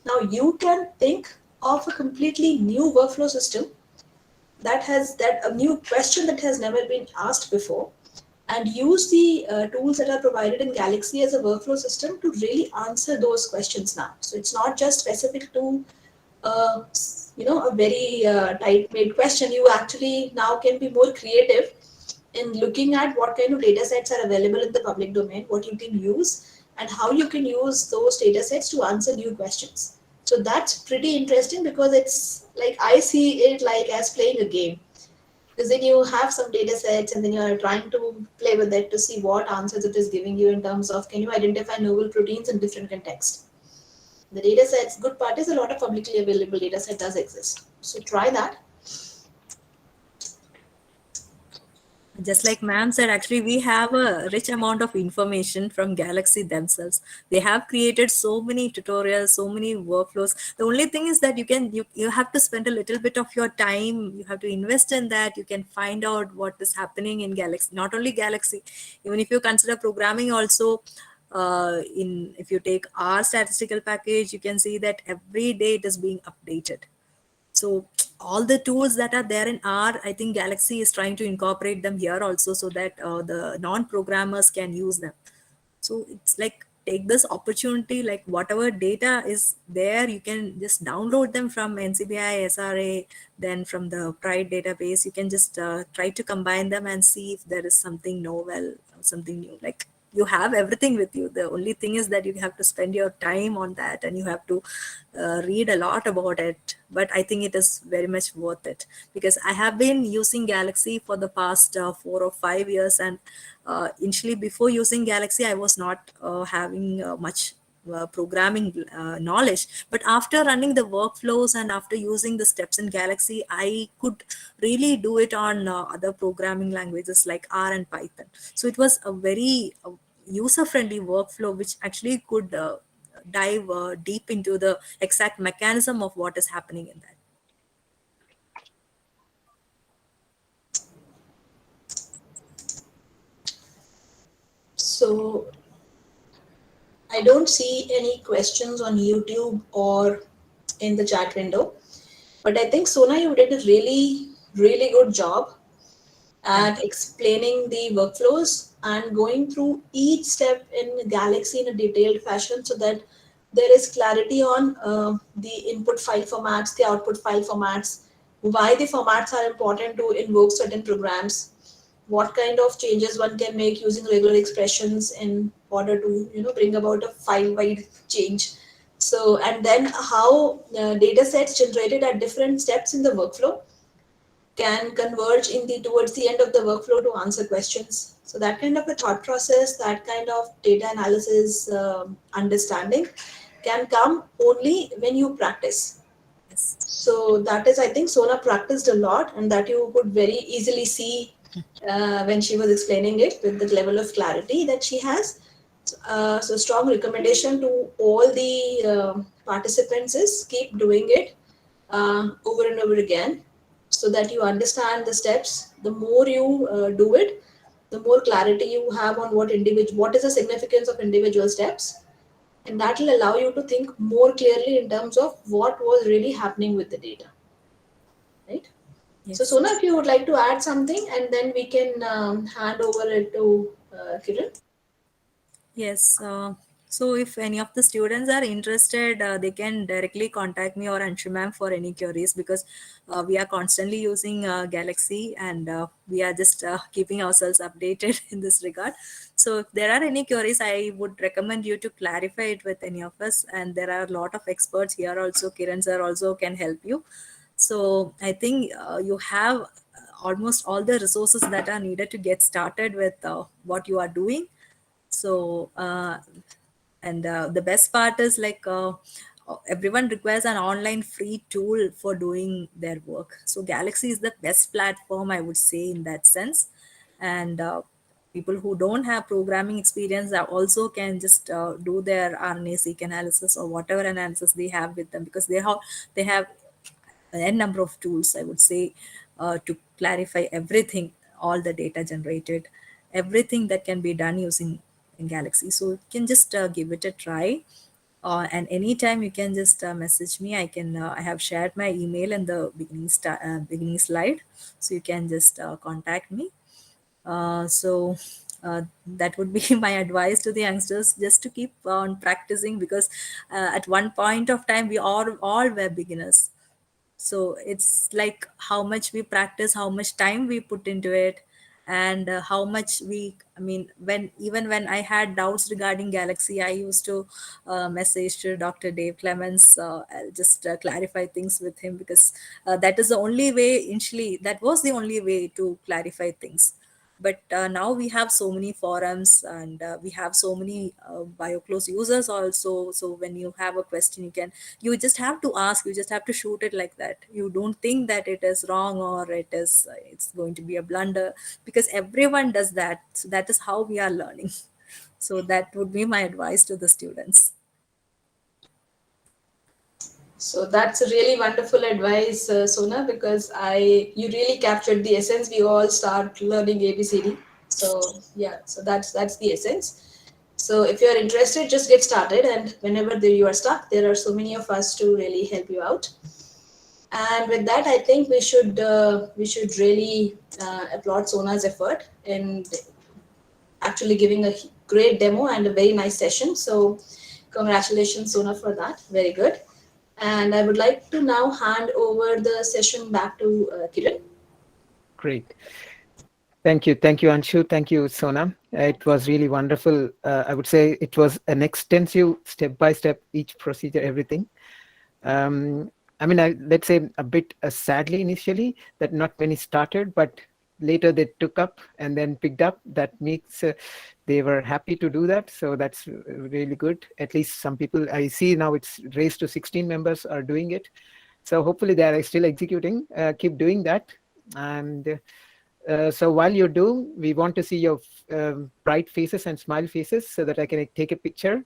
now you can think of a completely new workflow system that a new question that has never been asked before, and use the tools that are provided in Galaxy as a workflow system to really answer those questions now. So it's not just specific to uh, a very tight made question. You actually now can be more creative in looking at what kind of data sets are available in the public domain, what you can use, and how you can use those data sets to answer new questions. So that's pretty interesting, because it's like, I see it like as playing a game. Because then you have some data sets and then you are trying to play with it to see what answers it is giving you in terms of, can you identify novel proteins in different contexts. The data sets, good part is a lot of publicly available data set does exist. So try that. Just like ma'am said, actually, we have a rich amount of information from Galaxy themselves. They have created so many tutorials, so many workflows. The only thing is that you have to spend a little bit of your time. You have to invest in that. You can find out what is happening in Galaxy. Not only Galaxy, even if you consider programming also. In If you take our statistical package, you can see that every day it is being updated. So all the tools that are there in R, I think Galaxy is trying to incorporate them here also, so that the non-programmers can use them. So it's like, take this opportunity, like whatever data is there, you can just download them from NCBI, SRA, then from the Pride database, you can just try to combine them and see if there is something novel, something new. Like, you have everything with you. The only thing is that you have to spend your time on that, and you have to read a lot about it. But I think it is very much worth it, because I have been using Galaxy for the past 4 or 5 years, and initially, before using Galaxy, I was not having much programming knowledge. But after running the workflows and after using the steps in Galaxy, I could really do it on other programming languages like R and Python. So it was a very user-friendly workflow, which actually could dive deep into the exact mechanism of what is happening in that. So I don't see any questions on YouTube or in the chat window. But I think, Sona, you did a really, really good job Thank at explaining the workflows and going through each step in Galaxy in a detailed fashion, so that there is clarity on the input file formats, the output file formats, why the formats are important to invoke certain programs, what kind of changes one can make using regular expressions in order to bring about a file-wide change. So, and then how data sets generated at different steps in the workflow can converge in the towards the end of the workflow to answer questions. So that kind of a thought process, that kind of data analysis understanding can come only when you practice. Yes. So that is, I think, Sona practiced a lot, and that you could very easily see when she was explaining it with the level of clarity that she has. So strong recommendation to all the participants is keep doing it over and over again, so that you understand the steps. The more you do it, the more clarity you have on what is the significance of individual steps, and that will allow you to think more clearly in terms of what was really happening with the data, right? So Yes. Sona, if you would like to add something, and then we can hand over it to Kiran. Yes. So if any of the students are interested, they can directly contact me or Anshu ma'am for any queries, because we are constantly using Galaxy, and we are just keeping ourselves updated in this regard. So if there are any queries, I would recommend you to clarify it with any of us. And there are a lot of experts here also. Kiran sir also can help you. So I think you have almost all the resources that are needed to get started with what you are doing. So and the best part is like everyone requires an online free tool for doing their work. So Galaxy is the best platform, I would say, in that sense. And people who don't have programming experience are also can just do their RNA-seq analysis or whatever analysis they have with them, because they have a number of tools, I would say, to clarify everything, all the data generated, everything that can be done using in Galaxy. So you can just give it a try. And anytime you can just message me. I have shared my email in the beginning slide, so you can just contact me. So that would be my advice to the youngsters, just to keep on practicing, because at one point of time we all were beginners. So it's like how much we practice, how much time we put into it, and how much I mean, when I had doubts regarding Galaxy, I used to message to Dr. Dave Clements. I'll just clarify things with him, because that is the only way. Initially, that was the only way to clarify things. But now we have so many forums, and we have so many bioclose users also. So when you have a question, you just have to ask, you just have to shoot it like that. You don't think that it is wrong, or it's going to be a blunder, because everyone does that. So that is how we are learning. So that would be my advice to the students. So that's a really wonderful advice, Sona, because you really captured the essence. We all start learning ABCD. So yeah, so that's the essence. So if you're interested, just get started, and whenever you are stuck, there are so many of us to really help you out. And with that, I think we should really applaud Sona's effort in actually giving a great demo and a very nice session. So congratulations, Sona, for that. Very good. And I would like to now hand over the session back to Kiran. Great. Thank you, Anshu. Thank you, Sona. It was really wonderful. I would say it was an extensive step-by-step, each procedure, everything. Let's say a bit sadly initially that not many started, but later they took up and then picked up. That makes they were happy to do that. So that's really good. At least some people I see now it's raised to 16 members are doing it. So hopefully they are still executing. Keep doing that. And so while you do, we want to see your bright faces and smile faces so that I can take a picture.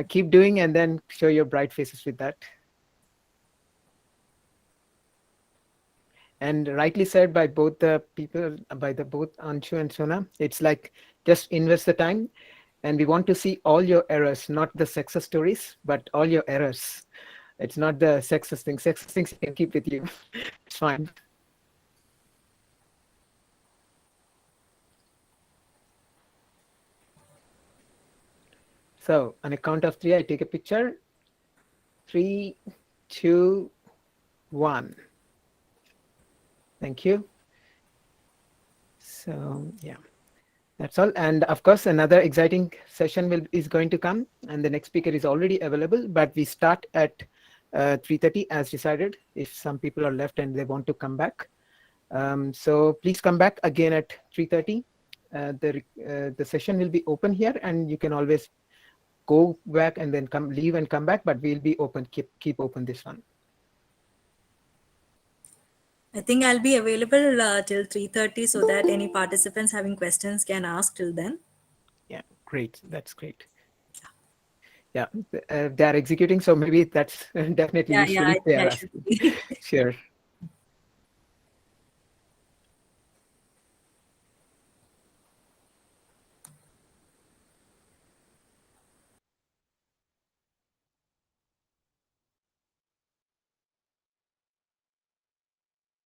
Keep doing and then show your bright faces with that. And rightly said by both the people, by the both Anshu and Sona, it's like just invest the time, and we want to see all your errors, not the success stories, but all your errors. It's not the success things. Success things you can keep with you. It's fine. So on a count of three, I take a picture. 3, 2, 1. Thank you. So yeah, that's all. And of course, another exciting session is going to come, and the next speaker is already available. But we start at 3:30 as decided. If some people are left and they want to come back, so please come back again at 3:30. The session will be open here, and you can always go back and then leave and come back. But we'll be open. Keep open this one. I think I'll be available till 3:30 so that any participants having questions can ask till then. Yeah, great. That's great. Yeah, they are executing, so maybe that's definitely Yeah, useful I if they think are I should asking. be. Sure.